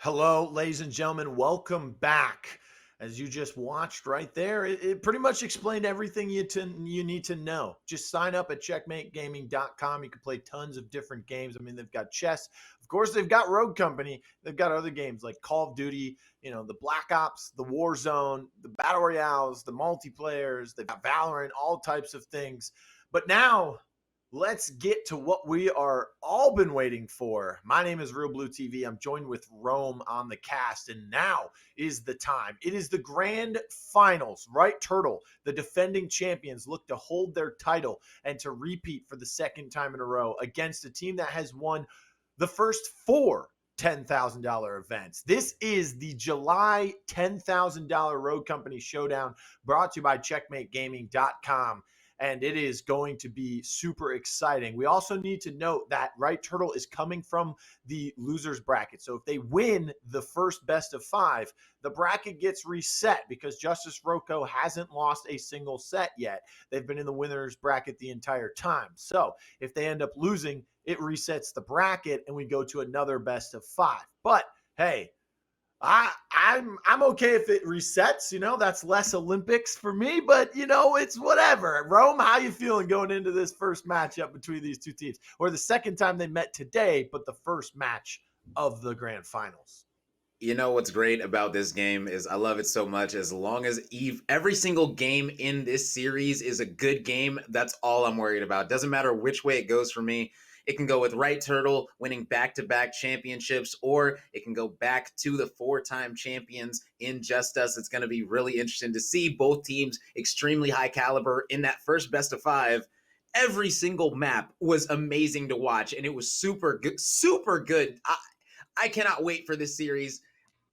Hello, ladies and gentlemen. Welcome back. As you just watched right there, it pretty much explained everything you need to know. Just sign up at checkmategaming.com. You can play tons of different games. I mean, they've got chess. Of course, they've got Rogue Company. They've got other games like Call of Duty, the Black Ops, the Warzone, the Battle Royales, the multiplayers. They've got Valorant, all types of things. But now let's get to what we are all been waiting for. My name is realBluTV. I'm joined with Rome on the cast, and now is the time. It is the grand finals, right? Turtle, the defending champions, look to hold their title and to repeat for the second time in a row against a team that has won the first four $10,000 events. This is the July $10,000 Road Company Showdown brought to you by CheckmateGaming.com. And it is going to be super exciting. We also need to note that Right Turtle is coming from the losers bracket. So if they win the first best of five, the bracket gets reset because Justus Roco hasn't lost a single set yet. They've been in the winners bracket the entire time. So if they end up losing, it resets the bracket and we go to another best of five. But hey, I'm okay if it resets. That's less Olympics for me, but it's whatever. Rome, how you feeling going into this first matchup between these two teams, or the second time they met today, but the first match of the grand finals? You know what's great about this game is I love it so much. As long as every single game in this series is a good game, that's all I'm worried about. Doesn't matter which way it goes for me. It can go with Right Turtle winning back-to-back championships, or it can go back to the four-time champions in Justus. It's going to be really interesting to see both teams extremely high caliber in that first best of five. Every single map was amazing to watch, and it was super good. Super good. I cannot wait for this series.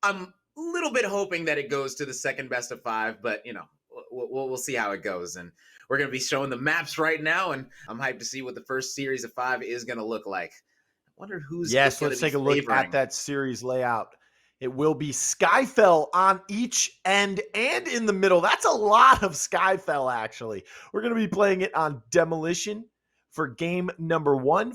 I'm a little bit hoping that it goes to the second best of five, but we'll see how it goes. And we're going to be showing the maps right now, and I'm hyped to see what the first series of five is going to look like. I wonder who's going Yes, to let's be take a look at favoring. that series layout. It will be Skyfell on each end and in the middle. That's a lot of Skyfell, actually. We're going to be playing it on Demolition for game number one.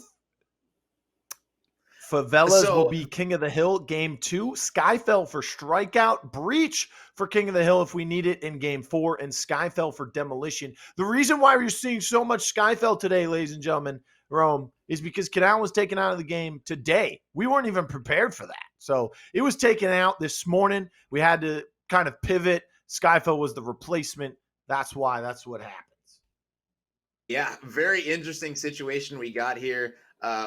Favelas will So be King of the Hill game two. Skyfell for Strikeout. Breach for King of the Hill if we need it in game four. And Skyfell for Demolition. The reason why we're seeing so much Skyfell today, ladies and gentlemen, Rome, is because Canal was taken out of the game today. We weren't even prepared for that. So it was taken out this morning. We had to kind of pivot. Skyfell was the replacement. That's why. That's what happens. yeah, very interesting situation we got here.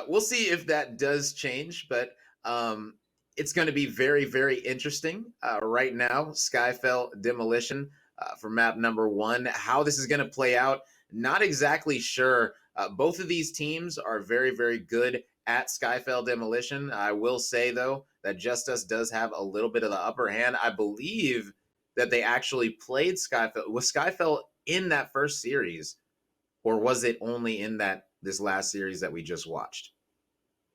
We'll see if that does change, but it's going to be very, very interesting. Right now, Skyfell Demolition for map number one. How this is going to play out, not exactly sure. Both of these teams are very, very good at Skyfell Demolition. I will say, though, that Justus does have a little bit of the upper hand. I believe that they actually played Skyfell. Was Skyfell in that first series? Or was it only in this last series that we just watched?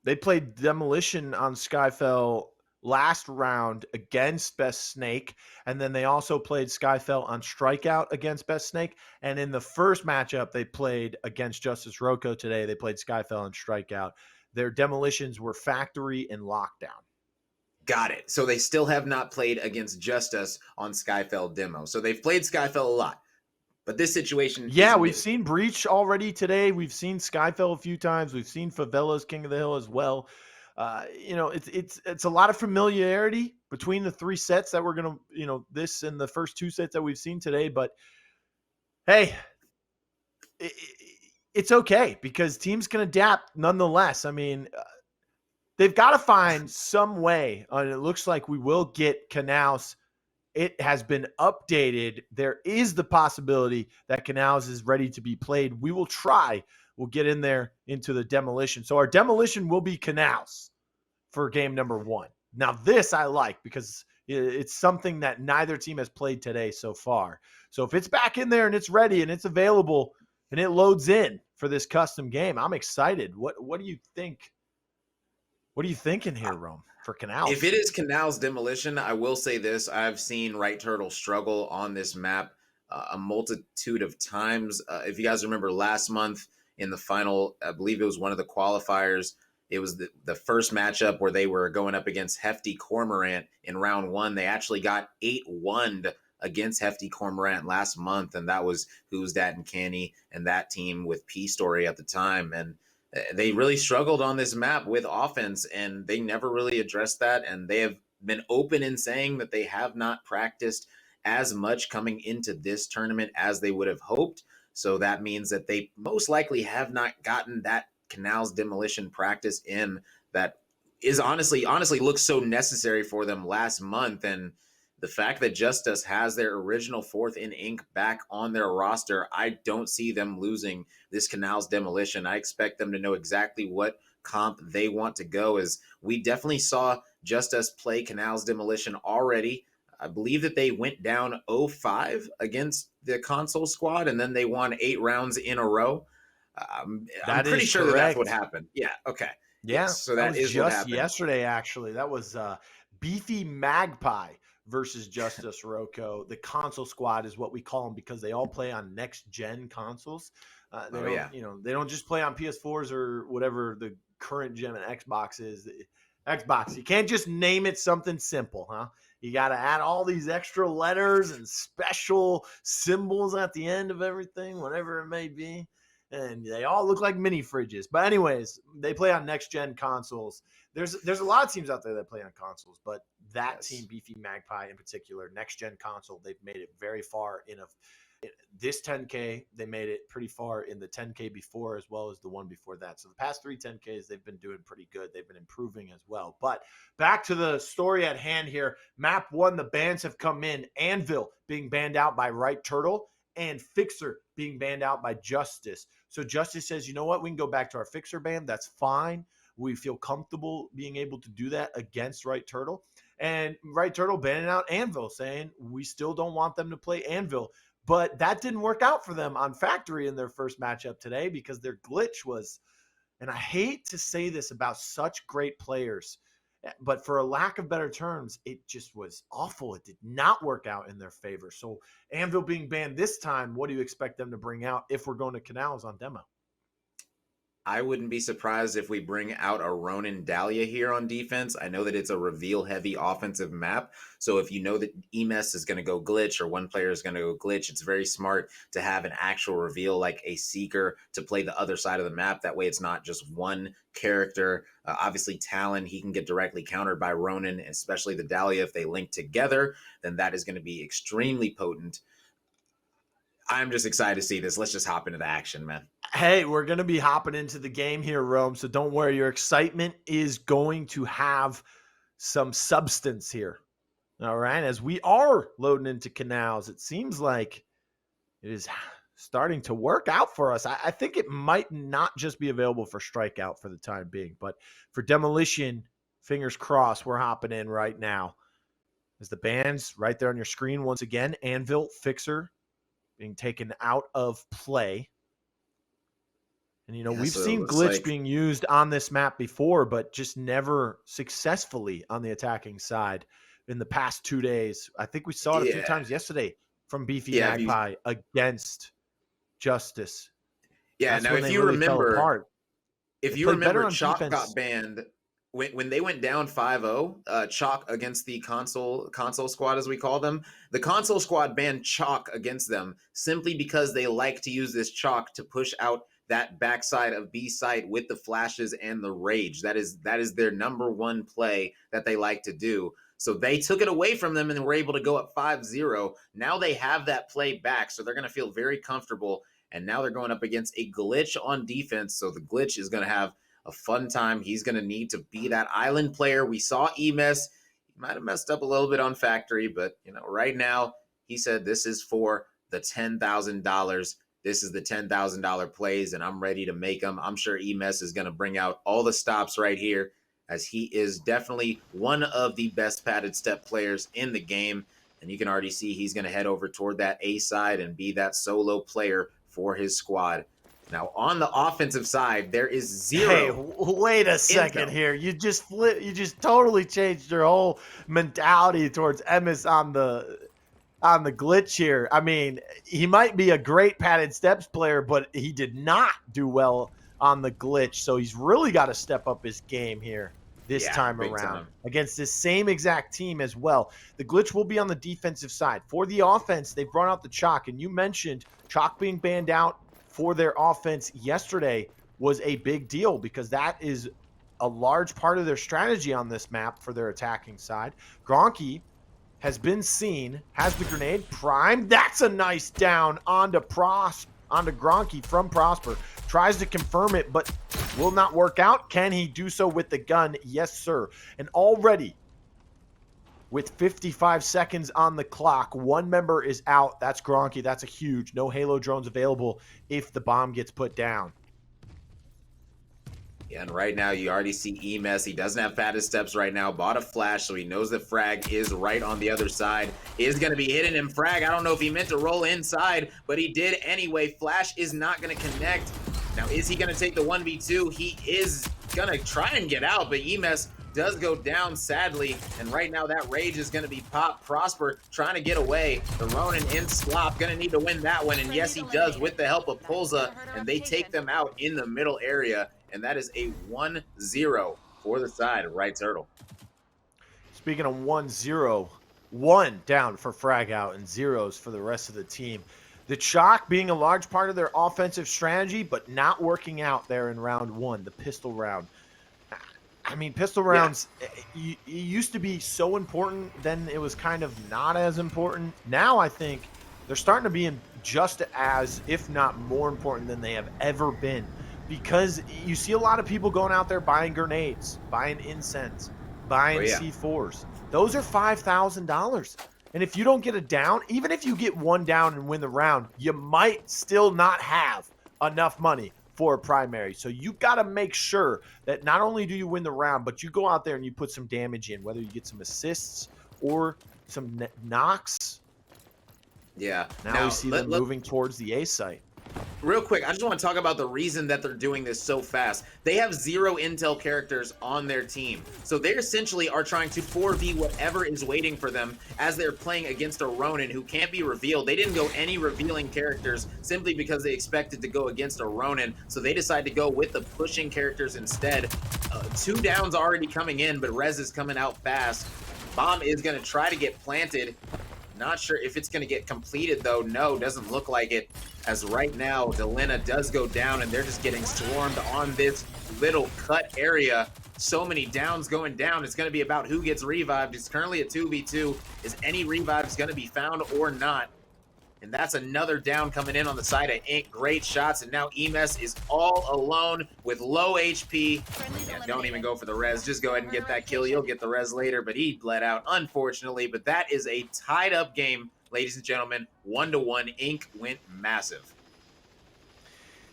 They played Demolition on Skyfell last round against Best Snake, and then they also played Skyfell on Strikeout against Best Snake. And in the first matchup, they played against Justus Roco today. They played Skyfell and Strikeout. Their demolitions were Factory and Lockdown. Got it. So they still have not played against Justus on Skyfell demo. So they've played Skyfell a lot, but this situation Yeah, is we've new. seen Breach already today. We've seen Skyfell a few times. We've seen Favelas King of the Hill as well. It's a lot of familiarity between the three sets that we're gonna, this and the first two sets that we've seen today. But hey, it, it's okay because teams can adapt nonetheless. I mean, they've got to find some way, and it looks like we will get Canals. It has been updated. There is the possibility that Canals is ready to be played. We will try. We'll get in there into the demolition. So our demolition will be Canals for game number one. Now, this I like because it's something that neither team has played today so far. So if it's back in there and it's ready and it's available and it loads in for this custom game, I'm excited. What do you think? What are you thinking here, Rome, for If Canals? it is Canal's Demolition, I will say this. I've seen Right Turtle struggle on this map a multitude of times. If you guys remember last month in the final, I believe it was one of the qualifiers, It was the first matchup where they were going up against Hefty Cormorant in round 1. They actually got 8-1'd against Hefty Cormorant last month, and that was Who's Dat and Canny and that team with P Story at the time. And they really struggled on this map with offense, and they never really addressed that. And they have been open in saying that they have not practiced as much coming into this tournament as they would have hoped. So that means that they most likely have not gotten that Canals demolition practice in that is honestly looks so necessary for them last month. And the fact that Justus has their original 4th in ink back on their roster, I don't see them losing this Canals demolition. I expect them to know exactly what comp they want to go, as we definitely saw Justus play Canals demolition already. I believe that they went down 0-5 against the console squad, and then they won 8 rounds in a row. I'm pretty sure that that's what happened. Yeah. Okay. Yeah. Yes. So that is just what happened yesterday, actually. That was Beefy Magpie versus Justus Roco. The console squad is what we call them because they all play on next gen consoles. They don't just play on PS4s or whatever the current gen Xbox is. Xbox, you can't just name it something simple, huh? You got to add all these extra letters and special symbols at the end of everything, whatever it may be. And they all look like mini fridges. But anyways, they play on next gen consoles. There's a lot of teams out there that play on consoles, but that team, Beefy Magpie in particular, next gen console, they've made it very far in this 10K. They made it pretty far in the 10K before, as well as the one before that. So the past 3 10Ks, they've been doing pretty good. They've been improving as well. But back to the story at hand here. Map 1, the bans have come in. Anvil being banned out by Right Turtle, and Fixer being banned out by Justus. So Justus says, you know what? We can go back to our Fixer ban. That's fine. We feel comfortable being able to do that against Right Turtle. And Right Turtle banning out Anvil, saying we still don't want them to play Anvil. But that didn't work out for them on Factory in their first matchup today because their glitch was, and I hate to say this about such great players, but for a lack of better terms, it just was awful. It did not work out in their favor. So Anvil being banned this time, what do you expect them to bring out if we're going to Canals on demo? I wouldn't be surprised if we bring out a Ronin Dahlia here on defense. I know that it's a reveal-heavy offensive map, so if you know that EMS is going to go glitch or one player is going to go glitch, it's very smart to have an actual reveal like a Seeker to play the other side of the map. That way it's not just one character. Obviously, Talon, he can get directly countered by Ronin, especially the Dahlia. If they link together, then that is going to be extremely potent. I'm just excited to see this. Let's just hop into the action, man. Hey, we're going to be hopping into the game here, Rome. So don't worry. Your excitement is going to have some substance here. All right. As we are loading into Canals, it seems like it is starting to work out for us. I think it might not just be available for Strikeout for the time being, but for Demolition, fingers crossed, we're hopping in right now. As the bans right there on your screen, once again, Anvil, Fixer being taken out of play. And, we've seen glitch being used on this map before, but just never successfully on the attacking side in the past 2 days. I think we saw it a few times yesterday from Beefy Magpie against Justus. Yeah, that's now if you remember, Chalk got banned when they went down 5-0, Chalk against the console squad, as we call them. The console squad banned Chalk against them simply because they like to use this Chalk to push out that backside of B site with the flashes and the rage. That is their number one play that they like to do. So they took it away from them and were able to go up 5-0. Now they have that play back, so they're going to feel very comfortable. And now they're going up against a glitch on defense. So the glitch is going to have a fun time. He's going to need to be that island player. We saw Emes. He might have messed up a little bit on Factory, but right now he said this is for the $10,000. This is the $10,000 plays, and I'm ready to make them. I'm sure Emes is going to bring out all the stops right here, as he is definitely one of the best padded step players in the game. And you can already see he's going to head over toward that A side and be that solo player for his squad. Now, on the offensive side, there is zero. Hey, wait a second here. You just totally changed your whole mentality towards Emes on the glitch here. I mean, he might be a great padded steps player, but he did not do well on the glitch. So he's really got to step up his game here this Yeah, time big around time. against this same exact team as well. The glitch will be on the defensive side. For the offense, they've brought out the Chalk, and you mentioned Chalk being banned out for their offense yesterday was a big deal because that is a large part of their strategy on this map for their attacking side. Gronky has been seen, has the grenade primed. That's a nice down onto Gronky from Prosper. Tries to confirm it, but will not work out. Can he do so with the gun? Yes, sir. And already, with 55 seconds on the clock, one member is out. That's Gronky. That's a huge. No Halo drones available if the bomb gets put down. Yeah, and right now you already see Emes. He doesn't have fattest steps right now. Bought a flash, so he knows that Frag is right on the other side. Is going to be hitting him. Frag, I don't know if he meant to roll inside, but he did anyway. Flash is not going to connect. Now, is he going to take the 1v2? He is going to try and get out, but Emes does go down, sadly. And right now that rage is going to be popped. Prosper trying to get away. The Ronin in slop. Going to need to win that one. And yes, he does with the help of Pulza. And they take them out in the middle area. And that is a 1-0 for the side of Right Turtle. Speaking of 1-0, 1 down for Frag out and zeros for the rest of the team. The Chalk being a large part of their offensive strategy, but not working out there in round 1, the pistol round. I mean, pistol rounds, it used to be so important, then it was kind of not as important. Now I think they're starting to be just as, if not more important than they have ever been. Because you see a lot of people going out there buying grenades, buying incense, buying C4s. Those are $5,000. And if you don't get a down, even if you get one down and win the round, you might still not have enough money for a primary. So you got to make sure that not only do you win the round, but you go out there and you put some damage in, whether you get some assists or some knocks. Yeah. Now we see them moving towards the A site. Real quick, I just want to talk about the reason that they're doing this so fast. They have 0 intel characters on their team. So they essentially are trying to 4v whatever is waiting for them as they're playing against a Ronin who can't be revealed. They didn't go any revealing characters simply because they expected to go against a Ronin. So they decided to go with the pushing characters instead. 2 downs already coming in, but Rez is coming out fast. Bomb is going to try to get planted. Not sure if it's going to get completed, though. No, doesn't look like it. As right now, Delena does go down, and they're just getting swarmed on this little cut area. So many downs going down. It's going to be about who gets revived. It's currently a 2v2. Is any revives going to be found or not? And that's another down coming in on the side of Ink. Great shots, and now Emes is all alone with low HP. Yeah, don't even go for the res. Just go ahead and get that kill. You'll get the res later, but he bled out, unfortunately. But that is a tied-up game, ladies and gentlemen. 1-1. Ink went massive.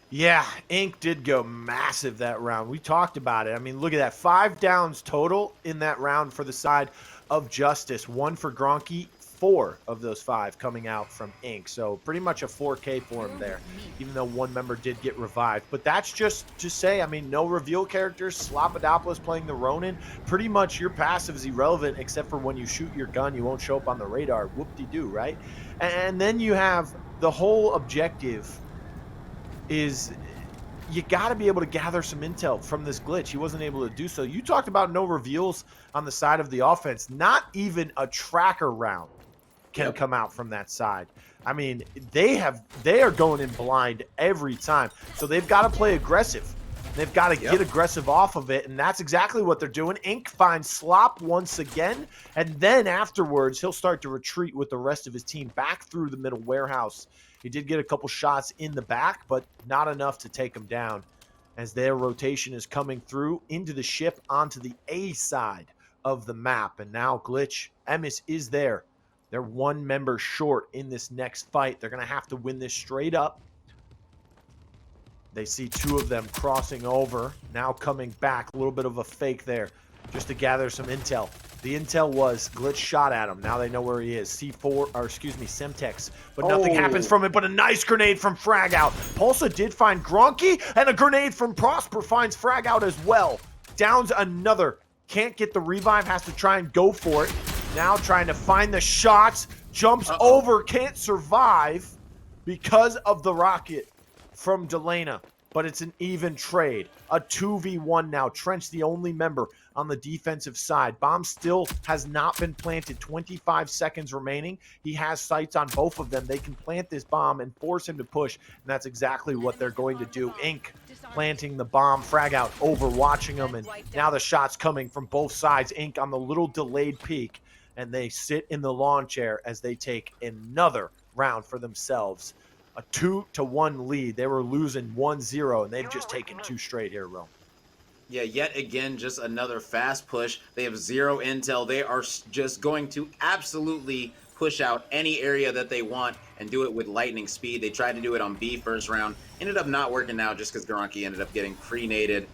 Yeah, Ink did go massive that round. We talked about it. I mean, look at that. 5 downs total in that round for the side of Justus. 1 for Gronky. 4 of those 5 coming out from Ink. So pretty much a 4K for him there, even though one member did get revived. But that's just to say, I mean, no reveal characters. Slopodopolis playing the Ronin. Pretty much your passive is irrelevant, except for when you shoot your gun, you won't show up on the radar. Whoop-de-doo, right? And then you have the whole objective is you got to be able to gather some intel from this glitch. He wasn't able to do so. You talked about no reveals on the side of the offense. Not even a tracker round can come out from that side. I mean, they are going in blind every time. So they've got to play aggressive. They've got to get aggressive off of it, and that's exactly what they're doing. Ink finds Slop once again, and then afterwards, he'll start to retreat with the rest of his team back through the middle warehouse. He did get a couple shots in the back, but not enough to take him down as their rotation is coming through into the ship onto the A side of the map. And now Glitch, Emis is there. They're 1 member short in this next fight. They're going to have to win this straight up. They see 2 of them crossing over, now coming back. A little bit of a fake there just to gather some intel. The intel was Glitch shot at him. Now they know where he is. Semtex. But nothing happens from it, but a nice grenade from Frag out. Pulsa did find Gronky, and a grenade from Prosper finds Frag out as well. Downs another. Can't get the revive, has to try and go for it. Now trying to find the shots. Jumps over, can't survive because of the rocket from Delena. but it's an even trade. A 2v1 now. Trench, the only member on the defensive side. Bomb still has not been planted. 25 seconds remaining. He has sights on both of them. They can plant this bomb and force him to push, and that's exactly what they're going to do. Ink planting the bomb, frag out, overwatching them, and now the shots coming from both sides. Ink on the little delayed peak, and they sit in the lawn chair as they take another round for themselves. A 2-1 lead. They were losing 1-0, and they've just taken 2 straight here, Rome. Yeah, yet again, just another fast push. They have 0 intel. They are just going to absolutely push out any area that they want and do it with lightning speed. They tried to do it on B first round. Ended up not working out just because Garanki ended up getting pre-naded.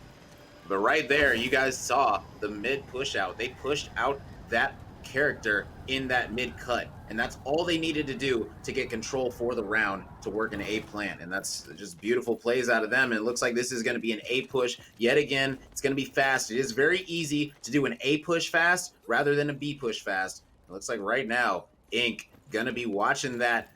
But right there, you guys saw the mid push out. They pushed out that character in that mid cut, and that's all they needed to do to get control for the round to work an A plan. And that's just beautiful plays out of them. And it looks like this is going to be an A push yet again. It's going to be fast. It is very easy to do an A push fast rather than a B push fast. It looks like right now Ink gonna be watching that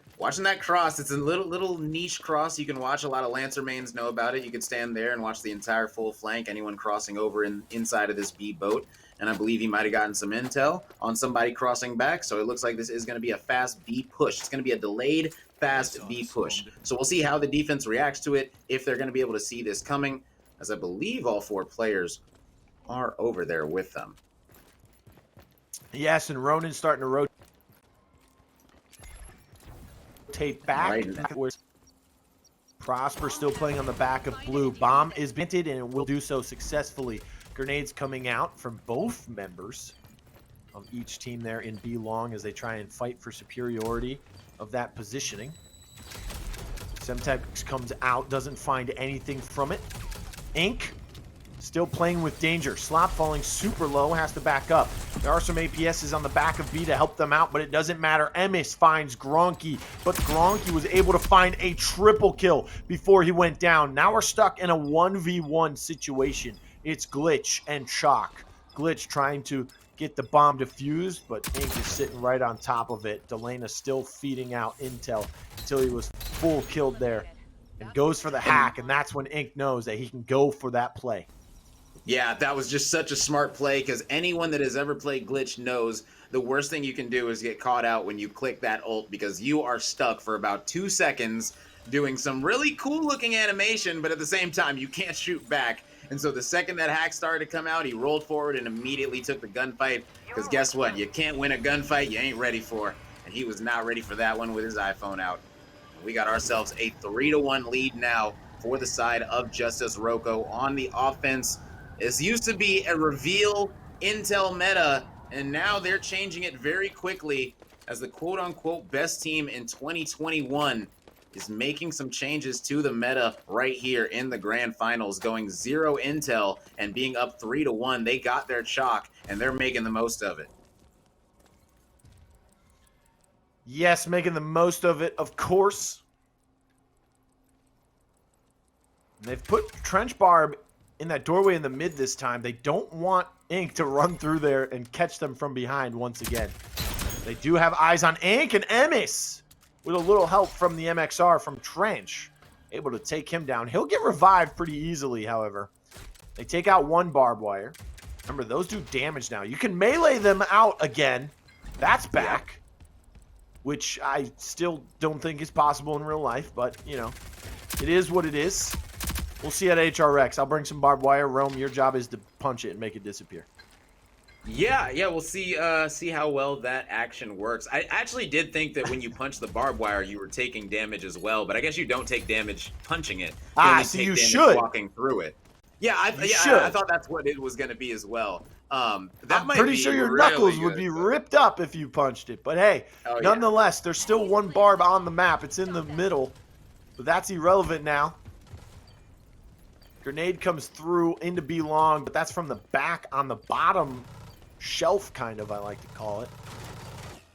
cross. It's a little niche cross. You can watch. A lot of Lancer mains know about it. You can stand there and watch the entire full flank, anyone crossing over inside of this B boat. And I believe he might have gotten some intel on somebody crossing back. So it looks like this is going to be a fast B push. It's going to be a delayed fast B push. So we'll see how the defense reacts to it, if they're going to be able to see this coming, as I believe all 4 players are over there with them. Yes, and Ronan's starting to rotate back. Right. Prosper still playing on the back of blue. Bomb is planted, and it will do so successfully. Grenades coming out from both members of each team there in B long as they try and fight for superiority of that positioning. Semtex comes out, doesn't find anything from it. Ink still playing with danger. Slop falling super low, has to back up. There are some APSs on the back of B to help them out, but it doesn't matter. Emis finds Gronky, but Gronky was able to find a triple kill before he went down. Now we're stuck in a 1v1 situation. It's Glitch and Shock. Glitch trying to get the bomb defused, but Ink is sitting right on top of it. Delana still feeding out intel until he was full killed there and goes for the hack, and that's when Ink knows that he can go for that play. Yeah, that was just such a smart play, because anyone that has ever played Glitch knows the worst thing you can do is get caught out when you click that ult, because you are stuck for about 2 seconds doing some really cool looking animation, but at the same time you can't shoot back. And so the second that hack started to come out, he rolled forward and immediately took the gunfight, because guess what? You can't win a gunfight you ain't ready for. And he was not ready for that one with his iPhone out. We got ourselves a 3-1 lead now for the side of Justus Roco on the offense. This used to be a reveal intel meta, and now they're changing it very quickly as the quote-unquote best team in 2021 is making some changes to the meta right here in the grand finals, going 0 intel and being up 3-1. They got their chalk, and they're making the most of it. Yes, making the most of it, of course. They've put Trench Barb in that doorway in the mid this time. They don't want Ink to run through there and catch them from behind once again. They do have eyes on Ink, and Emis, with a little help from the MXR from Trench, able to take him down. He'll get revived pretty easily, however. They take out 1 barbed wire. Remember, those do damage now. You can melee them out again. That's back. Which I still don't think is possible in real life, but, you know, it is what it is. We'll see at HRX. I'll bring some barbed wire. Rome, your job is to punch it and make it disappear. Yeah, we'll see how well that action works. I actually did think that when you punch the barbed wire, you were taking damage as well, but I guess you don't take damage punching it. So you should. Walking through it. Yeah, I thought that's what it was going to be as well. I'm pretty sure your knuckles would be ripped up if you punched it, but hey, nonetheless, there's still 1 barb on the map. It's in the middle, but that's irrelevant now. Grenade comes through into B long, but that's from the back on the bottom shelf, kind of, I like to call it.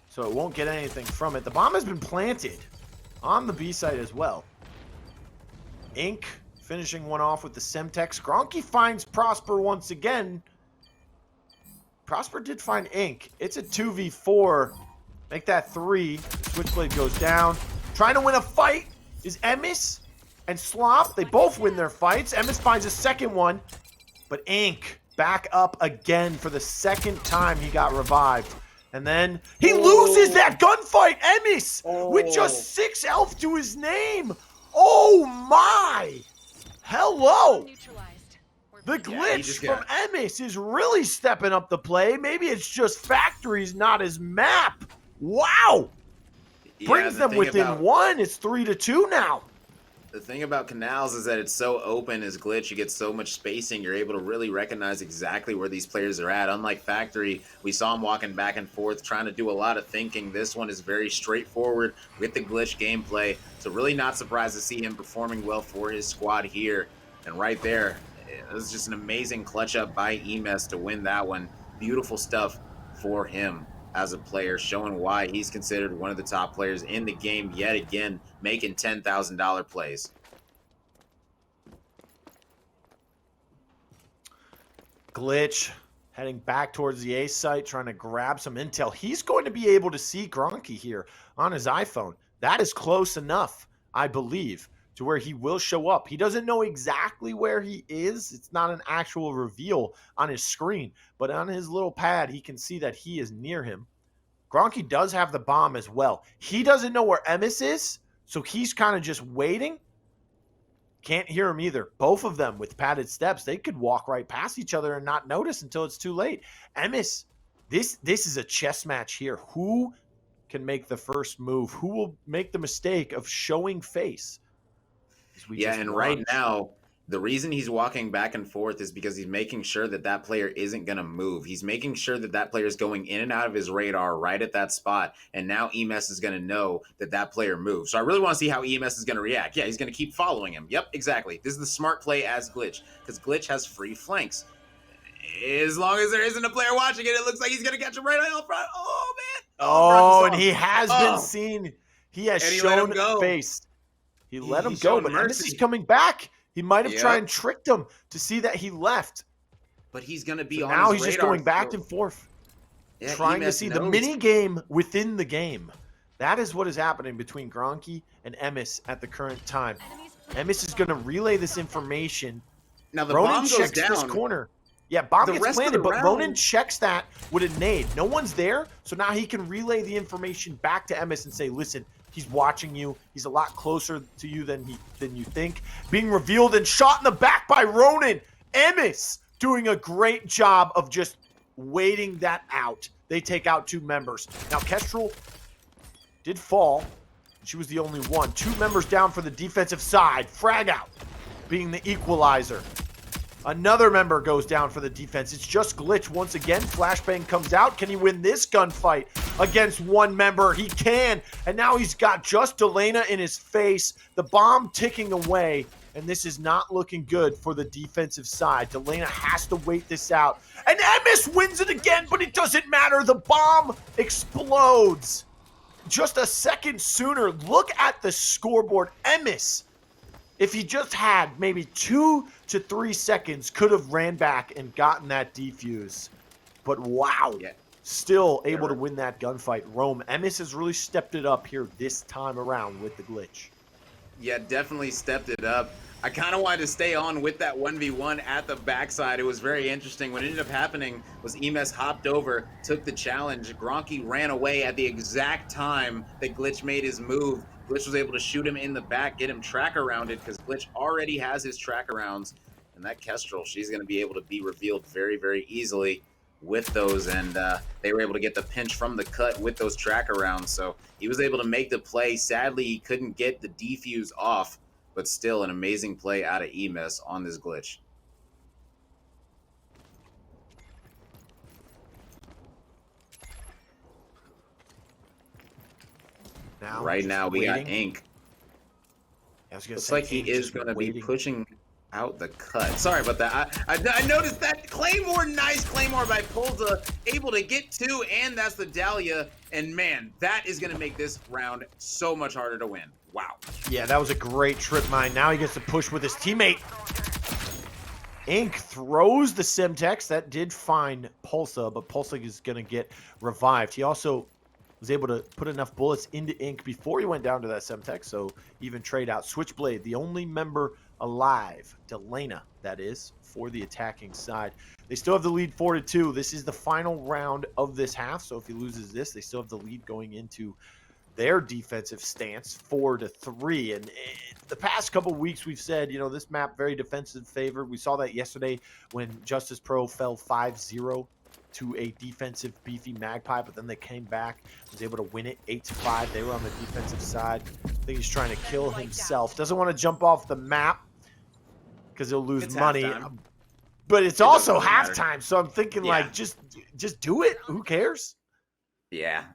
So it won't get anything from it. The bomb has been planted on the B side as well. Ink finishing one off with the Semtex. Gronky finds Prosper once again. Prosper did find Ink. It's a 2v4. Make that 3. Switchblade goes down. Trying to win a fight is Emis. and Slop, they both win their fights. Emis finds a second one, but Ink back up again for the second time he got revived. And then he loses that gunfight, Emis, with just 6 health to his name. Oh my! Hello! The glitch from Emis is really stepping up the play. Maybe it's just factories, not his map. Wow! Brings them within 1. It's 3-2 now. The thing about Canals is that it's so open as glitch. You get so much spacing. You're able to really recognize exactly where these players are at. Unlike Factory, we saw him walking back and forth, trying to do a lot of thinking. This one is very straightforward with the glitch gameplay. So really not surprised to see him performing well for his squad here. And right there, it was just an amazing clutch up by Emes to win that one. Beautiful stuff for him as a player, showing why he's considered one of the top players in the game yet again, making $10,000 plays. Glitch heading back towards the A site, trying to grab some intel. He's going to be able to see Gronky here on his iPhone. That is close enough, I believe, to where he will show up. He doesn't know exactly where he is. It's not an actual reveal on his screen, but on his little pad, he can see that he is near him. Gronky does have the bomb as well. He doesn't know where Emis is, so he's kind of just waiting. Can't hear him either. Both of them with padded steps, they could walk right past each other and not notice until it's too late. Emis, this is a chess match here. Who can make the first move? Who will make the mistake of showing face? Yeah, and right now, the reason he's walking back and forth is because he's making sure that that player isn't going to move. He's making sure that that player is going in and out of his radar right at that spot. And now Emes is going to know that that player moves. So I really want to see how Emes is going to react. Yeah, he's going to keep following him. Yep, exactly. This is the smart play as Glitch, because Glitch has free flanks. As long as there isn't a player watching it, it looks like he's going to catch him right out front. Oh, man. Oh, and he has been seen. He has shown face. He let him go, but Emes is coming back. He might have tried and tricked him to see that he left. But he's going to be so on now his he's just going back and forth, trying to see the mini game within the game. That is what is happening between Gronky and Emes at the current time. Emes is going to relay this information. Now the Ronin bomb goes checks down. This corner. Yeah, bomb gets planted, but Ronin checks that with a nade. No one's there, so now he can relay the information back to Emes and say, listen, he's watching you. He's a lot closer to you than you think. Being revealed and shot in the back by Ronin. Emes doing a great job of just waiting that out. They take out 2 members. Now, Kestrel did fall. She was the only one. 2 members down for the defensive side. Frag out being the equalizer. Another member goes down for the defense. It's just Glitch once again. Flashbang comes out. Can he win this gunfight against 1 member? He can. And now he's got just Delana in his face. The bomb ticking away. And this is not looking good for the defensive side. Delana has to wait this out. And Emes wins it again, but it doesn't matter. The bomb explodes. Just a second sooner. Look at the scoreboard. Emes, if he just had maybe 2 to 3 seconds, could have ran back and gotten that defuse. But wow, still able to win that gunfight. Rome, Emes has really stepped it up here this time around with the glitch. Yeah, definitely stepped it up. I kind of wanted to stay on with that 1v1 at the backside. It was very interesting. What ended up happening was Emes hopped over, took the challenge. Gronky ran away at the exact time that Glitch made his move. Glitch was able to shoot him in the back, get him track arounded, because Glitch already has his track arounds. And that Kestrel, she's going to be able to be revealed very, very easily with those. And they were able to get the pinch from the cut with those track arounds. So he was able to make the play. Sadly, he couldn't get the defuse off, but still an amazing play out of Emes on this Glitch. Right now we got Ink. Looks like he is going to be pushing out the cut. Sorry about that. I noticed that Claymore, nice Claymore by Polza, able to get 2, and that's the Dahlia. And man, that is going to make this round so much harder to win. Wow. Yeah, that was a great trip mine. Now he gets to push with his teammate. Ink throws the Semtex. That did find Pulsa, but Pulsa is going to get revived. He also was able to put enough bullets into Ink before he went down to that Semtex, so even trade out. Switchblade, the only member alive, Delana, that is, for the attacking side. They still have the lead 4-2. This is the final round of this half, so if he loses this, they still have the lead going into their defensive stance 4-3. And the past couple weeks we've said, this map very defensive favored. We saw that yesterday when Justus Pro fell 5-0 to a defensive beefy Magpie, but then they came back, was able to win it 8-5. They were on the defensive side. I think he's trying to kill himself. Doesn't want to jump off the map because he'll lose money. But it's also halftime, so I'm thinking just do it. Who cares? Yeah,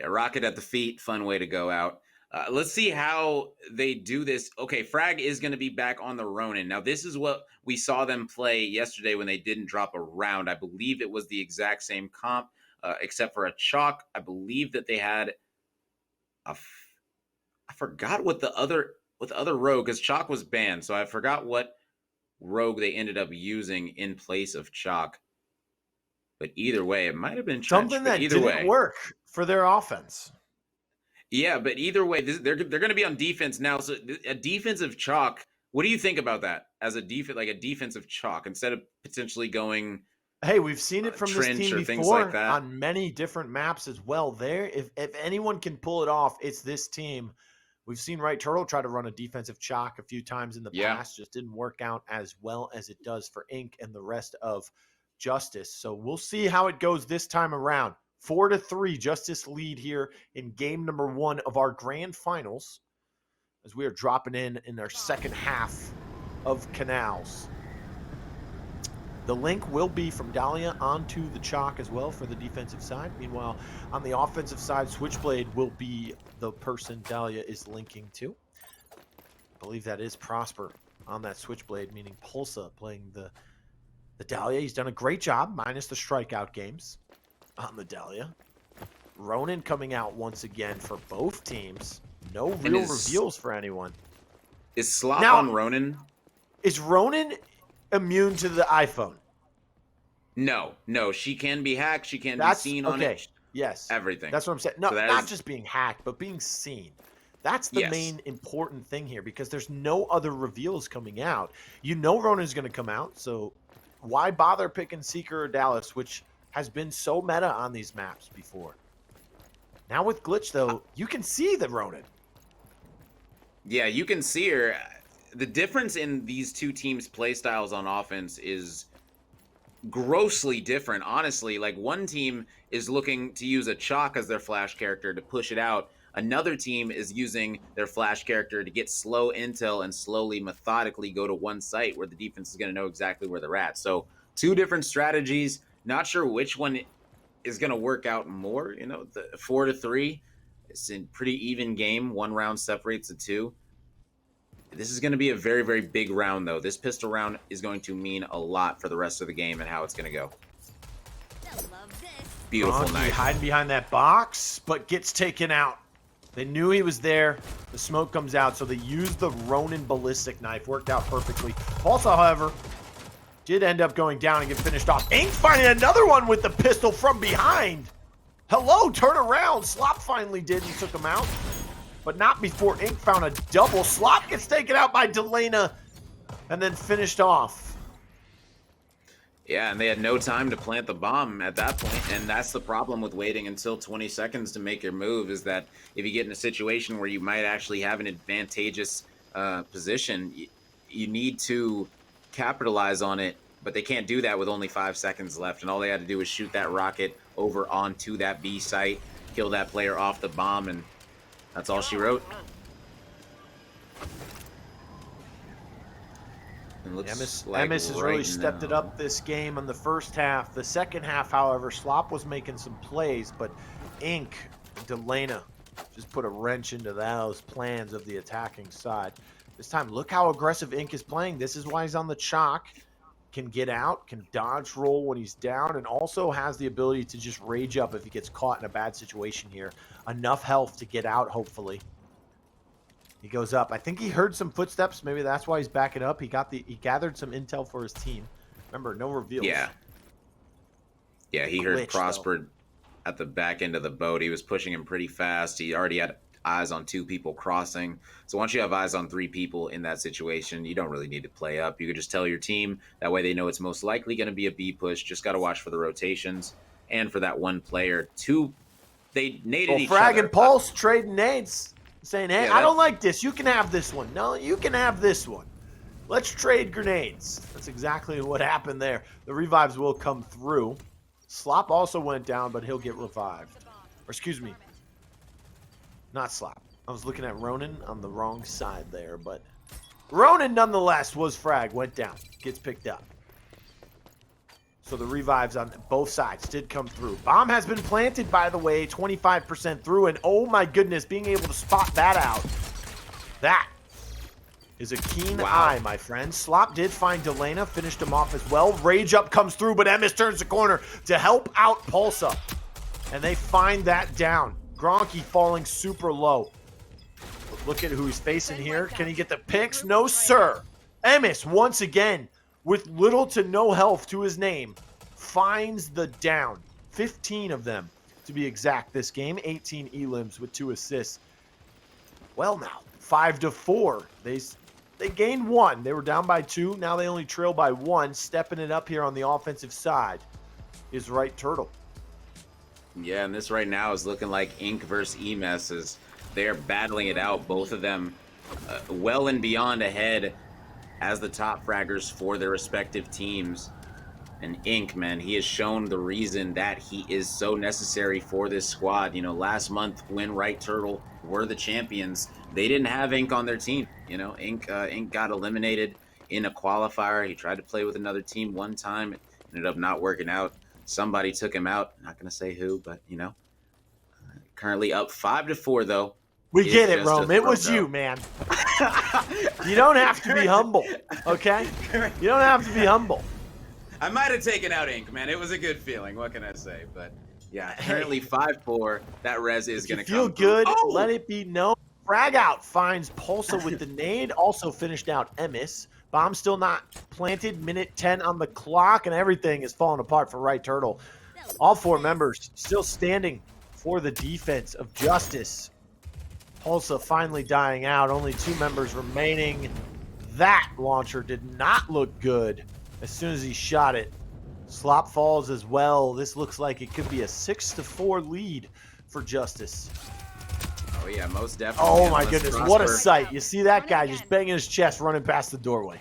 rocket at the feet, fun way to go out. Let's see how they do this. Okay, Frag is going to be back on the Ronin. Now, this is what we saw them play yesterday when they didn't drop a round. I believe it was the exact same comp, except for a chalk. I believe that they had I forgot what the other rogue, because chalk was banned, so I forgot what rogue they ended up using in place of chalk. But either way, it might have been Trench, something that didn't work for their offense. Yeah, but either way, they're going to be on defense now. So a defensive chalk. What do you think about that as a defensive chalk instead of potentially going? Hey, we've seen it from this team before like on many different maps as well. There, if anyone can pull it off, it's this team. We've seen Right Turtle try to run a defensive chalk a few times in the past. Just didn't work out as well as it does for Ink and the rest of Justus. So we'll see how it goes this time around. 4-3, Justus lead here in game number 1 of our grand finals as we are dropping in our second half of Canals. The link will be from Dahlia onto the chalk as well for the defensive side. Meanwhile, on the offensive side, Switchblade will be the person Dahlia is linking to. I believe that is Prosper on that Switchblade, meaning Pulsa playing the Dahlia. He's done a great job, minus the strikeout games on the Dahlia. Ronin coming out once again for both teams. No real reveals for anyone. Is Slop on Ronin? Is Ronin immune to the iPhone? No, she can be hacked. She can be seen on it. Yes. Everything. That's what I'm saying. No, so not just being hacked, but being seen. That's the main important thing here because there's no other reveals coming out. Ronin's going to come out, so why bother picking Seeker or Dallas, which has been so meta on these maps before? Now with Glitch, though, you can see the Ronin. Yeah, you can see her. The difference in these two teams' play styles on offense is grossly different, honestly. Like, one team is looking to use a chalk as their flash character to push it out. Another team is using their flash character to get slow intel and slowly, methodically go to one site where the defense is going to know exactly where they're at. So, two different strategies. Not sure which one is going to work out more. The 4-3, it's a pretty even game. One round separates the two. This is going to be a very, very big round, though. This pistol round is going to mean a lot for the rest of the game and how it's going to go. Beautiful knife. Hiding behind that box, but gets taken out. They knew he was there. The smoke comes out, so they used the Ronin ballistic knife. Worked out perfectly. Also, however, did end up going down and get finished off. Ink finding another one with the pistol from behind. Hello, turn around. Slop finally did and took him out. But not before Ink found a double. Slop gets taken out by Delana and then finished off. Yeah, and they had no time to plant the bomb at that point, and that's the problem with waiting until 20 seconds to make your move, is that if you get in a situation where you might actually have an advantageous position, you need to capitalize on it, but they can't do that with only 5 seconds left, and all they had to do was shoot that rocket over onto that B site, kill that player off the bomb, and that's all she wrote. Emis has really stepped it up this game in the first half. The second half, however, Slop was making some plays, but Ink, Delana just put a wrench into those plans of the attacking side. This time, look how aggressive Ink is playing. This is why he's on the chalk. Can get out, can dodge roll when he's down, and also has the ability to just rage up if he gets caught in a bad situation here. Enough health to get out, hopefully. He goes up. I think he heard some footsteps. Maybe that's why he's backing up. He gathered some intel for his team. Remember, no reveals. Yeah, he heard Prosper at the back end of the boat. He was pushing him pretty fast. He already had eyes on 2 people crossing. So once you have eyes on 3 people in that situation, you don't really need to play up. You could just tell your team. That way they know it's most likely going to be a B push. Just got to watch for the rotations and for that one player. They naded each Frag other. and Pulse trading nades, saying, hey, Yeah, I don't like this. You can have this one. No, you can have this one. Let's trade grenades. That's exactly what happened there. The revives will come through. Slop also went down, but he'll get revived. Or excuse me, not Slop. I was looking at Ronan on the wrong side there, but Ronan nonetheless was frag, went down, gets picked up. So the revives on both sides did come through. Bomb has been planted, by the way, 25% through, and oh my goodness, being able to spot that out. That is a keen eye, my friend. Slop did find Delana, finished him off as well. Rage up comes through, but Emis turns the corner to help out Pulsa. And they find that down. Gronky falling super low. But look at who he's facing here. Can he get the picks? No, sir. Emis, once again, with little to no health to his name, finds the down. 15 of them, to be exact, this game. 18 elims with 2 assists. Well, now, 5-4. They gained 1. They were down by 2. Now they only trail by 1. Stepping it up here on the offensive side is Right Turtle. Yeah, and this right now is looking like Inc. versus EMS as they're battling it out. Both of them well and beyond ahead as the top fraggers for their respective teams. And Inc., man, he has shown the reason that he is so necessary for this squad. You know, last month when Right Turtle were the champions, they didn't have Inc. on their team. You know, Inc. got eliminated in a qualifier. He tried to play with another team one time. It ended up not working out. Somebody took him out. Not going to say who, but, you know, currently up 5-4, though. We get it, Rome. It was you, man. You don't have to be humble, okay? You don't have to be humble. I might have taken out Inc., man. It was a good feeling. What can I say? But, yeah, currently 5-4. That res is going to come feel good. Oh! Let it be known. Frag out finds Pulsa with the nade. Also finished out Emis. Bomb still not planted. Minute 10 on the clock, and everything is falling apart for Right Turtle. All 4 members still standing for the defense of Justus. Pulsa finally dying out. Only 2 members remaining. That launcher did not look good as soon as he shot it. Slop falls as well. This looks like it could be a 6-4 lead for Justus. Oh, yeah, most definitely. Oh, my goodness. What a sight. You see that guy just banging his chest running past the doorway.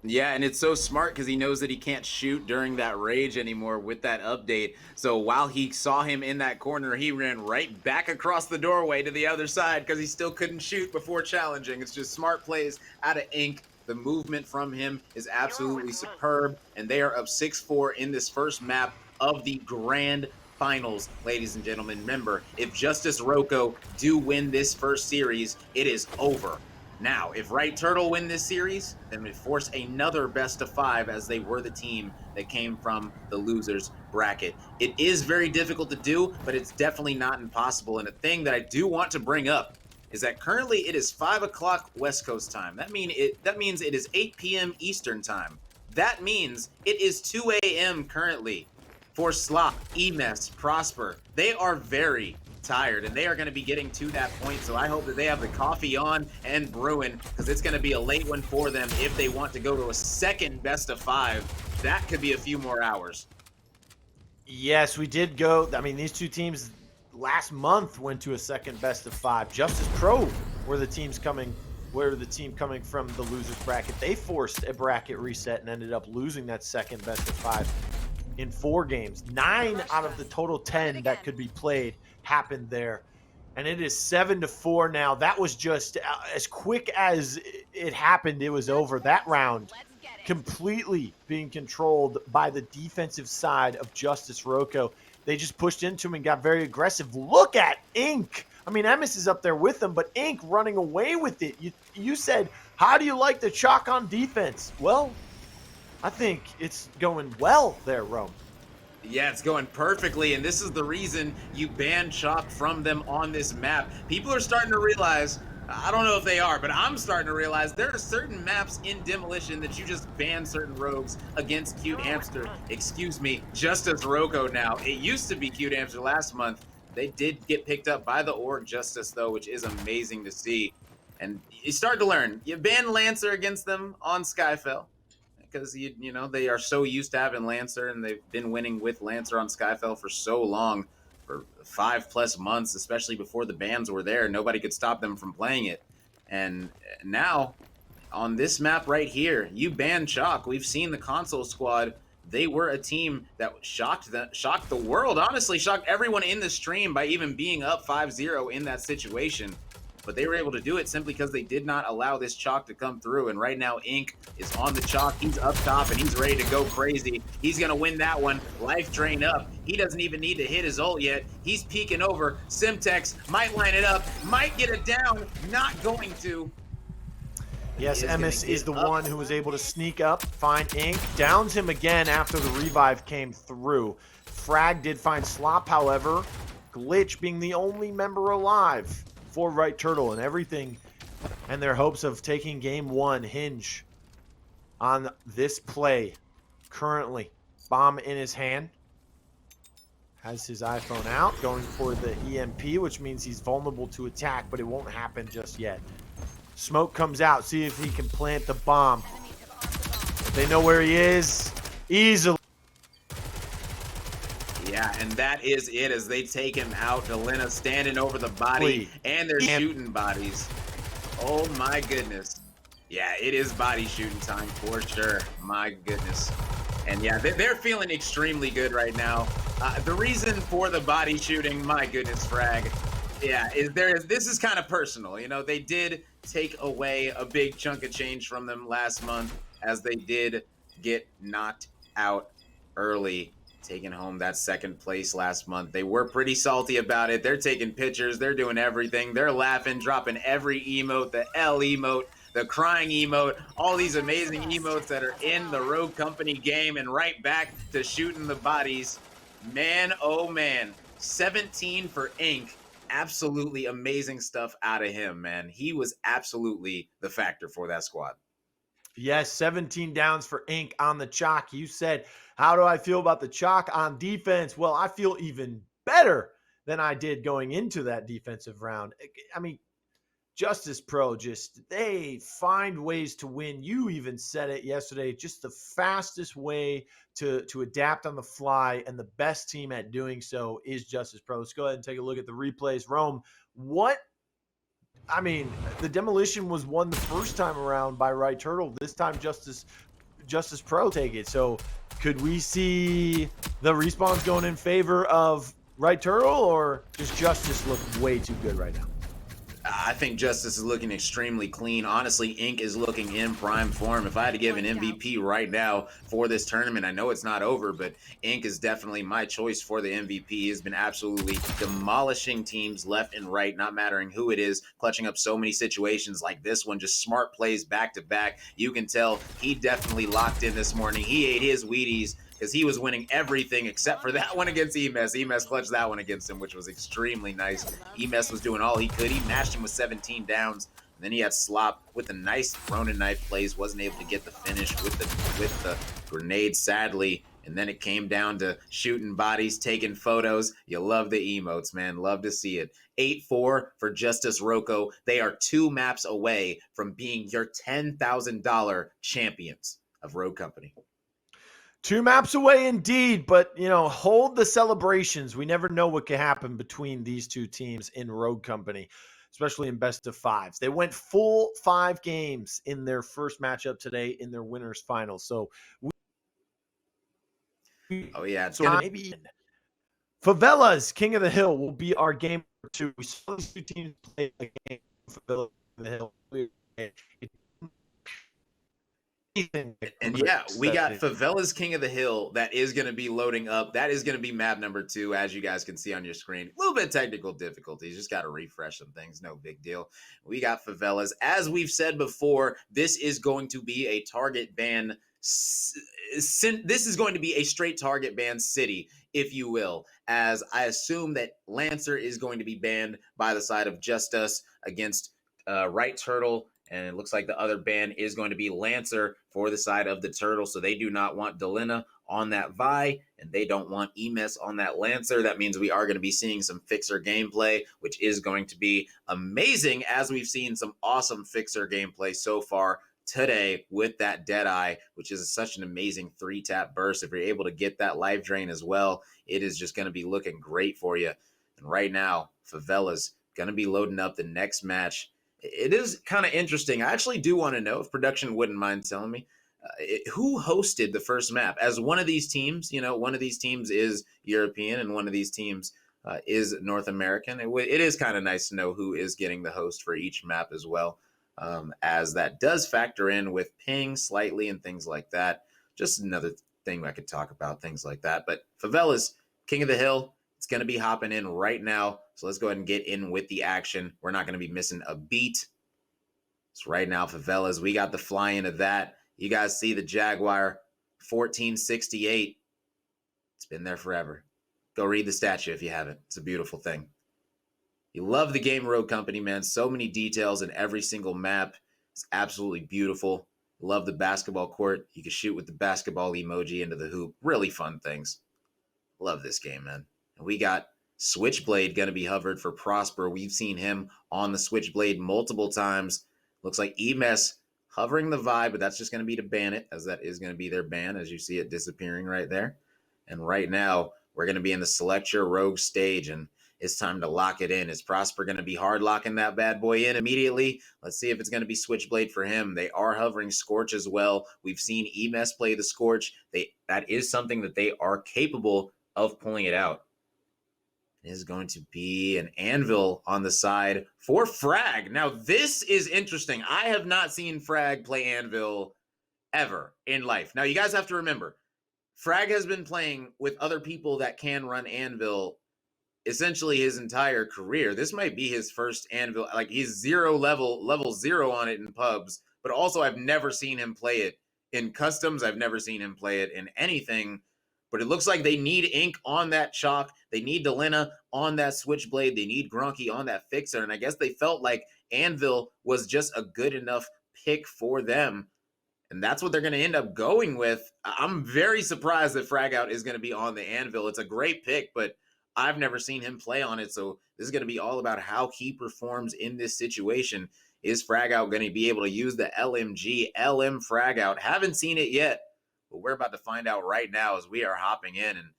Yeah, and it's so smart because he knows that he can't shoot during that rage anymore with that update. So while he saw him in that corner, he ran right back across the doorway to the other side because he still couldn't shoot before challenging. It's just smart plays out of Inc. The movement from him is absolutely superb, and they are up 6-4 in this first map of the Grand Finals, ladies and gentlemen. Remember, if Justus Roco do win this first series, it is over. Now, if Right Turtle win this series, then we force another best of 5 as they were the team that came from the losers bracket. It is very difficult to do, but it's definitely not impossible. And a thing that I do want to bring up is that currently it is 5 o'clock West Coast time. That means it is 8 p.m. Eastern time. That means it is 2 a.m. currently for Slop, EMS, Prosper. They are very tired, and they are going to be getting to that point, so I hope that they have the coffee on and brewing, because it's going to be a late one for them if they want to go to a second best of 5. That could be a few more hours. Yes, we did go. I mean, these 2 teams last month went to a second best of 5. Justus Pro were the team coming from the losers bracket. They forced a bracket reset and ended up losing that second best of 5 in 4 games. 9 out of the total 10 that could be played happened there. And it is 7-4 now. That was just as quick as it happened, it was over. That round completely being controlled by the defensive side of Justus Roco. They just pushed into him and got very aggressive. Look at Inc. I mean, Emis is up there with them, but Inc. running away with it. You said, how do you like the chalk on defense? Well, I think it's going well there, Rome. Yeah, it's going perfectly, and this is the reason you ban chalk from them on this map. People are starting to realize I don't know if they are, but I'm starting to realize there are certain maps in Demolition that you just ban certain rogues against Cute Hamster. Excuse me, Justus Roco now. It used to be Cute Hamster last month. They did get picked up by the org Justice, though, which is amazing to see. And you start to learn. You ban Lancer against them on Skyfell because you know they are so used to having Lancer, and they've been winning with Lancer on Skyfell for so long, for 5+ months, especially before the bans were there. Nobody could stop them from playing it. And now on this map right here, you ban Chalk. We've seen the console squad. They were a team that shocked the world, honestly, shocked everyone in the stream by even being up 5-0 in that situation. But they were able to do it simply because they did not allow this Chalk to come through. And right now, Ink is on the Chalk. He's up top and he's ready to go crazy. He's going to win that one. Life drain up. He doesn't even need to hit his ult yet. He's peeking over. Simtex might line it up, might get it down, not going to. Yes, Emis is the one who was able to sneak up, find Ink, downs him again after the revive came through. Frag did find Slop, however. Glitch being the only member alive for Right Turtle, and everything and their hopes of taking game one hinge on this play. Currently, bomb in his hand. Has his iPhone out, going for the EMP, which means he's vulnerable to attack, but it won't happen just yet. Smoke comes out. See if he can plant the bomb. They know where he is easily. Yeah, and that is it as they take him out. Delena standing over the body, and they're shooting bodies. Oh my goodness. Yeah, it is body shooting time for sure. My goodness. And yeah, they're feeling extremely good right now. The reason for the body shooting, my goodness, Frag, yeah, this is kind of personal. You know, they did take away a big chunk of change from them last month as they did get knocked out early, taking home that second place last month. They were pretty salty about it. They're taking pictures. They're doing everything. They're laughing, dropping every emote, the L emote, the crying emote, all these amazing emotes that are in the Rogue Company game, and right back to shooting the bodies. Man, oh man, 17 for Ink. Absolutely amazing stuff out of him, man. He was absolutely the factor for that squad. Yes, 17 downs for Ink on the Chalk. You said, how do I feel about the Chalk on defense? Well, I feel even better than I did going into that defensive round. I mean, Justus Pro, they find ways to win. You even said it yesterday, just the fastest way to adapt on the fly, and the best team at doing so is Justus Pro. Let's go ahead and take a look at the replays. Rome, the Demolition was won the first time around by Right Turtle. This time Justus Pro take it. So could we see the respawns going in favor of Right Turtle, or does Justus look way too good right now? I think Justus is looking extremely clean. Honestly, Ink is looking in prime form. If I had to give an MVP right now for this tournament, I know it's not over, but Ink is definitely my choice for the MVP. He has been absolutely demolishing teams left and right, not mattering who it is, clutching up so many situations like this one, just smart plays back to back. You can tell he definitely locked in this morning. He ate his Wheaties because he was winning everything except for that one against Emes. Emes clutched that one against him, which was extremely nice. Emes was doing all he could. He matched him with 17 downs. And then he had Slop with a nice Ronin knife plays. Wasn't able to get the finish with the grenade, sadly. And then it came down to shooting bodies, taking photos. You love the emotes, man. Love to see it. 8-4 for Justus Roco. They are 2 maps away from being your $10,000 champions of Rogue Company. 2 maps away indeed, but, hold the celebrations. We never know what can happen between these two teams in Rogue Company, especially in best of fives. They went full 5 games in their first matchup today in their winners final. So, maybe Favela's King of the Hill will be our game 2. We saw these two teams play a game for Favela King of the Hill. And yeah, we got Favela's King of the Hill that is going to be loading up. That is going to be map number 2, as you guys can see on your screen. A little bit of technical difficulties. Just got to refresh some things. No big deal. We got Favela's. As we've said before, this is going to be a target ban. This is going to be a straight target ban city, if you will, as I assume that Lancer is going to be banned by the side of Justus against Right Turtle, and it looks like the other ban is going to be Lancer for the side of the Turtle. So they do not want Delina on that Vi, and they don't want Emes on that Lancer. That means we are going to be seeing some Fixer gameplay, which is going to be amazing, as we've seen some awesome Fixer gameplay so far today with that Deadeye, which is such an amazing 3-tap burst. If you're able to get that life drain as well, it is just going to be looking great for you. And right now, Favela's going to be loading up the next match. It is kind of interesting. I actually do want to know, if production wouldn't mind telling me, who hosted the first map. As one of these teams, one of these teams is European and one of these teams is North American. It is kind of nice to know who is getting the host for each map as well, as that does factor in with ping slightly and things like that. Just another thing I could talk about, things like that. But Favela's King of the Hill. It's going to be hopping in right now. So let's go ahead and get in with the action. We're not going to be missing a beat. So right now, Favelas, we got the fly into that. You guys see the Jaguar 1468. It's been there forever. Go read the statue if you haven't. It's a beautiful thing. You love the game Road Company, man. So many details in every single map. It's absolutely beautiful. Love the basketball court. You can shoot with the basketball emoji into the hoop. Really fun things. Love this game, man. And we got Switchblade going to be hovered for Prosper. We've seen him on the Switchblade multiple times. Looks like Emes hovering the vibe, but that's just going to be to ban it, as that is going to be their ban, as you see it disappearing right there. And right now, we're going to be in the Select Your Rogue stage, and it's time to lock it in. Is Prosper going to be hard locking that bad boy in immediately? Let's see if it's going to be Switchblade for him. They are hovering Scorch as well. We've seen Emes play the Scorch. That is something that they are capable of pulling it out. It is going to be an Anvil on the side for Frag. Now, this is interesting. I have not seen Frag play Anvil ever in life. Now, you guys have to remember, Frag has been playing with other people that can run Anvil essentially his entire career. This might be his first Anvil. Like, he's level 0 on it in pubs, but also I've never seen him play it in customs. I've never seen him play it in anything. But it looks like they need Ink on that Chalk. They need Delina on that Switchblade. They need Gronky on that Fixer. And I guess they felt like Anvil was just a good enough pick for them. And that's what they're going to end up going with. I'm very surprised that Fragout is going to be on the Anvil. It's a great pick, but I've never seen him play on it. So this is going to be all about how he performs in this situation. Is Fragout going to be able to use the LMG, LM Fragout? Haven't seen it yet. But we're about to find out right now as we are hopping in. And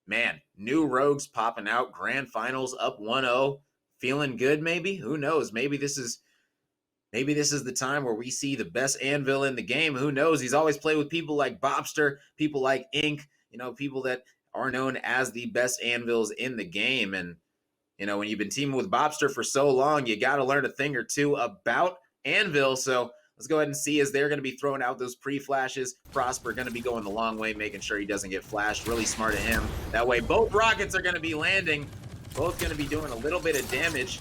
man, new rogues popping out. Grand finals up 1-0. Feeling good maybe? Who knows? Maybe this is the time where we see the best Anvil in the game. Who knows? He's always played with people like Bobster, people like Ink, people that are known as the best Anvils in the game. And, when you've been teaming with Bobster for so long, you got to learn a thing or two about Anvil. So let's go ahead and see as they're going to be throwing out those pre-flashes. Prosper going to be going the long way, making sure he doesn't get flashed. Really smart of him. That way, both rockets are going to be landing. Both going to be doing a little bit of damage.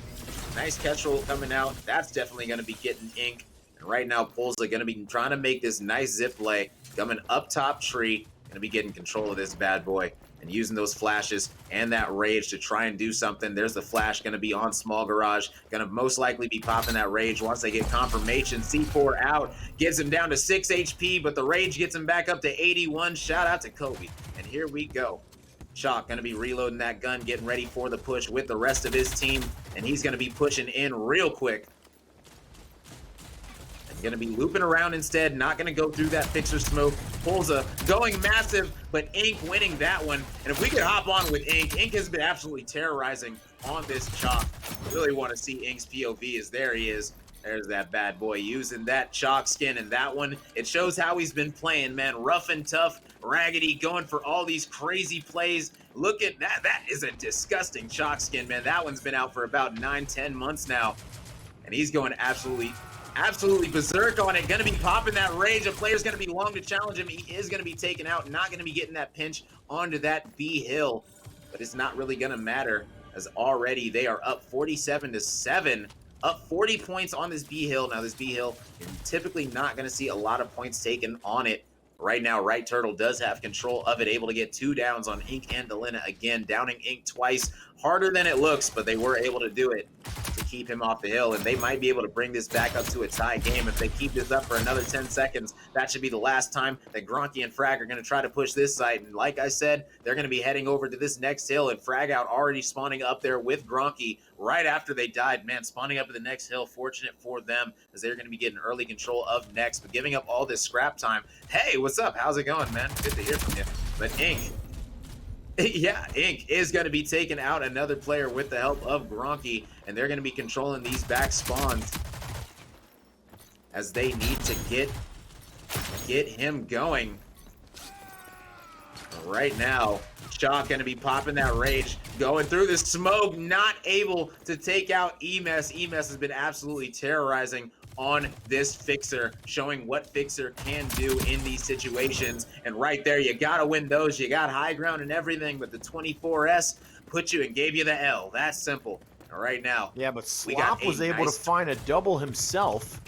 Nice catch roll coming out. That's definitely going to be getting Ink. And right now, Pulsa going to be trying to make this nice zip play. Coming up top tree. Going to be getting control of this bad boy. And using those flashes and that rage to try and do something. There's the flash going to be on small garage. Going to most likely be popping that rage once they get confirmation. C4 out. Gets him down to 6 HP, but the rage gets him back up to 81. Shout out to Kobe. And here we go. Chalk going to be reloading that gun, getting ready for the push with the rest of his team. And he's going to be pushing in real quick. Going to be looping around instead, not going to go through that Fixer smoke. Pulsa going massive, but Ink winning that one. And if we could hop on with Ink has been absolutely terrorizing on this Chalk. I really want to see Ink's POV as there he is. There's that bad boy using that Chalk skin, and that one, it shows how he's been playing, man. Rough and tough, raggedy, going for all these crazy plays. Look at that. That is a disgusting Chalk skin, man. That one's been out for about 9-10 months now. And he's going absolutely berserk on it. Going to be popping that rage. A player's going to be long to challenge him. He is going to be taken out. Not going to be getting that pinch onto that B hill. But it's not really going to matter, as already they are up 47-7. Up 40 points on this B hill. Now this B hill, you're typically not going to see a lot of points taken on it. Right now, Right Turtle does have control of it, able to get 2 downs on Ink and Delina again, downing Ink twice. Harder than it looks, but they were able to do it. So keep him off the hill, and they might be able to bring this back up to a tie game. If they keep this up for another 10 seconds, that should be the last time that Gronky and Frag are going to try to push this side. And like I said, they're going to be heading over to this next hill, and Frag out already spawning up there with Gronky right after they died. Man, spawning up at the next hill, fortunate for them, as they're going to be getting early control of next, but giving up all this scrap time. Hey, what's up? How's it going, man? Good to hear from you. But Ink, yeah, Ink is going to be taking out another player with the help of Gronky, and they're going to be controlling these back spawns as they need to get him going. Right now, Chalk going to be popping that rage, going through the smoke, not able to take out Emes. Emes has been absolutely terrorizing on this Fixer, showing what Fixer can do in these situations. And right there, you got to win those. You got high ground and everything, but the 24S put you and gave you the L. That's simple. And right now, yeah, but Slop was able to find a double himself.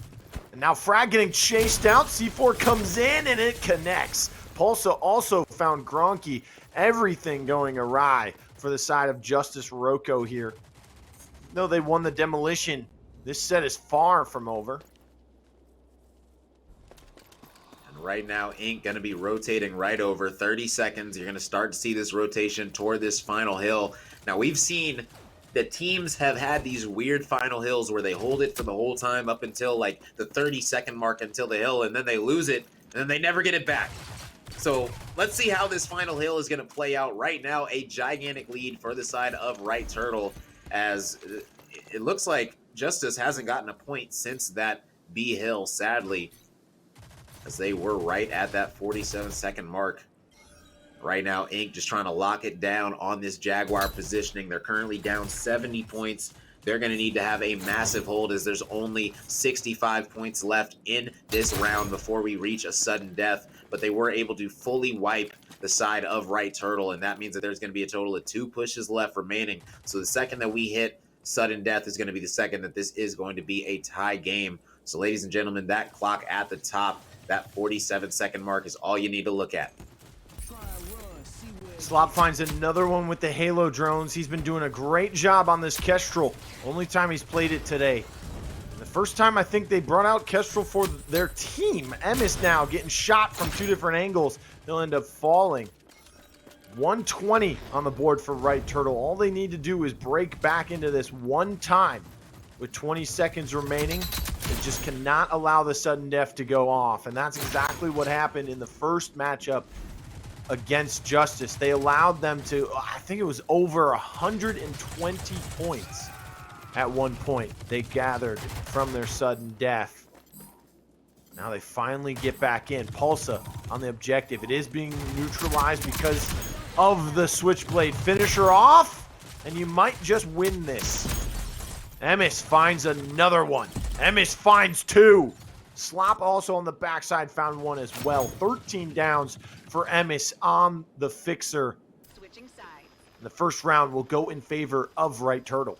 And now Frag getting chased out. C4 comes in and it connects. Pulsa also found Gronky. Everything going awry for the side of Justus Roco here. No, they won the demolition. This set is far from over. And right now, Ink going to be rotating right over 30 seconds. You're going to start to see this rotation toward this final hill. Now, we've seen that teams have had these weird final hills where they hold it for the whole time up until like the 30-second mark until the hill, and then they lose it, and then they never get it back. So let's see how this final hill is going to play out. Right now, a gigantic lead for the side of Right Turtle, as it looks like Justus hasn't gotten a point since that B hill, sadly, as they were right at that 47-second mark. Right now, Ink just trying to lock it down on this Jaguar positioning. They're currently down 70 points. They're going to need to have a massive hold, as there's only 65 points left in this round before we reach a sudden death. But they were able to fully wipe the side of Right Turtle, and that means that there's going to be a total of 2 pushes left remaining. So the second that we hit sudden death is going to be the second that this is going to be a tie game. So ladies and gentlemen, that clock at the top, that 47-second mark, is all you need to look at. Slop finds another one with the Halo drones. He's been doing a great job on this Kestrel. Only time he's played it today. And the first time I think they brought out Kestrel for their team. Emes now getting shot from 2 different angles. He'll end up falling. 120 on the board for Right Turtle. All they need to do is break back into this one time with 20 seconds remaining. They just cannot allow the sudden death to go off. And that's exactly what happened in the first matchup against Justus. They allowed them to, I think it was over 120 points at one point they gathered from their sudden death. Now they finally get back in. Pulsa on the objective. It is being neutralized because of the Switchblade. Finisher off, and you might just win this. Emes finds another one. Emes finds 2. Slop also on the backside found one as well. 13 downs for Emes on the Fixer. Switching sides. The first round will go in favor of Right Turtle.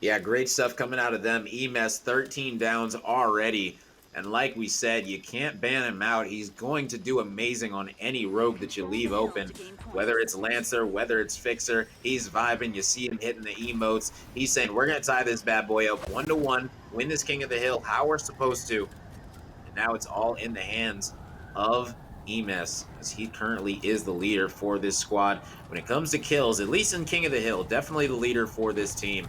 Yeah, great stuff coming out of them. Emes, 13 downs already. And like we said, you can't ban him out. He's going to do amazing on any rogue that you leave open. Whether it's Lancer, whether it's Fixer, he's vibing. You see him hitting the emotes. He's saying, we're going to tie this bad boy up 1-1, win this King of the Hill how we're supposed to. And now it's all in the hands of Emes, as he currently is the leader for this squad. When it comes to kills, at least in King of the Hill, definitely the leader for this team.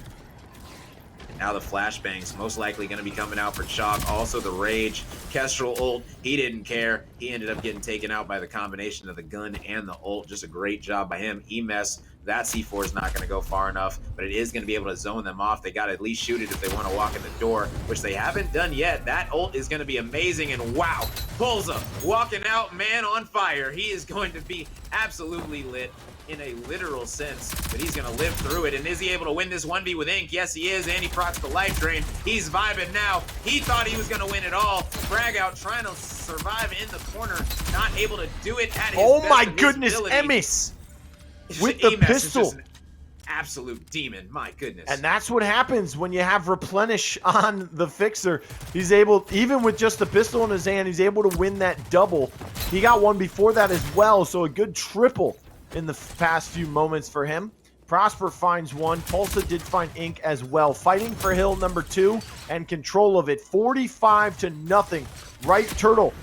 Now the flashbangs most likely going to be coming out for Chalk. Also the Rage. Kestrel ult, he didn't care. He ended up getting taken out by the combination of the gun and the ult. Just a great job by him. Emes, that C4 is not going to go far enough, but it is going to be able to zone them off. They got to at least shoot it if they want to walk in the door, which they haven't done yet. That ult is going to be amazing, and wow, Pulsa walking out, man on fire. He is going to be absolutely lit in a literal sense, but he's gonna live through it. And is he able to win this 1v with Ink? Yes, he is, and he procs the life drain. He's vibing now. He thought he was gonna win it all. Frag out, trying to survive in the corner, not able to do it at his Oh best my of his goodness, ability. Emes with the Emes is pistol. just an absolute demon, my goodness. And that's what happens when you have replenish on the Fixer. He's able, even with just the pistol in his hand, he's able to win that double. He got one before that as well, so a good triple in the past few moments for him. Prosper finds one. Pulsa did find Ink as well. Fighting for hill number 2 and control of it. 45-0. Right Turtle.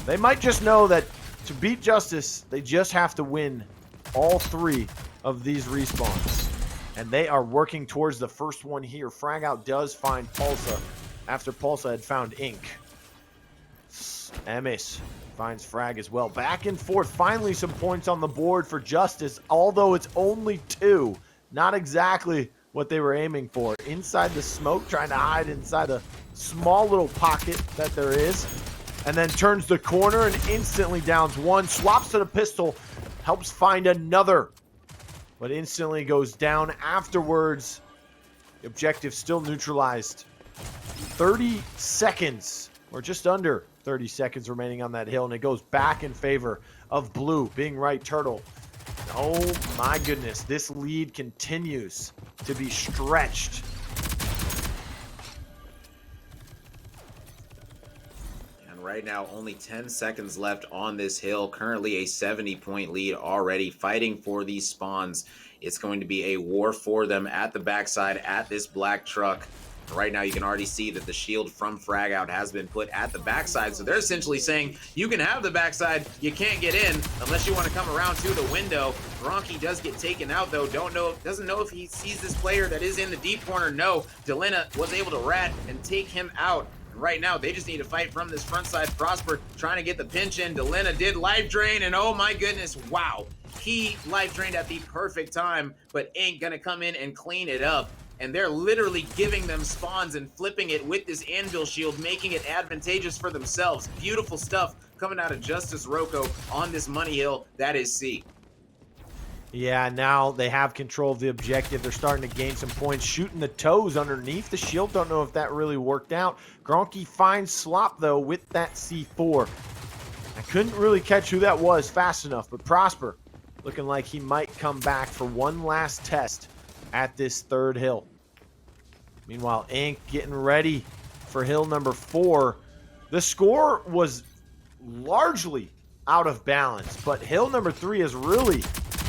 They might just know that to beat Justus, they just have to win all 3 of these respawns. And they are working towards the first one here. Fragout does find Pulsa after Pulsa had found Ink. Emis finds Frag as well. Back and forth. Finally some points on the board for Justus, although it's only 2. Not exactly what they were aiming for. Inside the smoke, trying to hide inside a small little pocket that there is. And then turns the corner and instantly downs one. Swaps to the pistol. Helps find another. But instantly goes down afterwards. The objective still neutralized. 30 seconds, or just under 30 seconds remaining on that hill, and it goes back in favor of blue, being Right Turtle. Oh my goodness, this lead continues to be stretched. And right now, only 10 seconds left on this hill. Currently a 70-point lead already, fighting for these spawns. It's going to be a war for them at the backside at this black truck. Right now, you can already see that the shield from Fragout has been put at the backside. So they're essentially saying, you can have the backside, you can't get in unless you want to come around to the window. Gronky does get taken out, though. Doesn't know if he sees this player that is in the deep corner. No, Delena was able to rat and take him out. And right now, they just need to fight from this front side. Prosper trying to get the pinch in. Delena did life drain, and oh my goodness, wow. He life drained at the perfect time, but ain't gonna come in and clean it up. And they're literally giving them spawns and flipping it with this anvil shield, making it advantageous for themselves. Beautiful stuff coming out of Justus Roco on this money hill. That is C. Yeah, now they have control of the objective. They're starting to gain some points. Shooting the toes underneath the shield. Don't know if that really worked out. Gronky finds Slop, though, with that C4. I couldn't really catch who that was fast enough, but Prosper looking like he might come back for one last test at this third hill. Meanwhile, Ink getting ready for hill number 4. The score was largely out of balance, but hill number 3 has really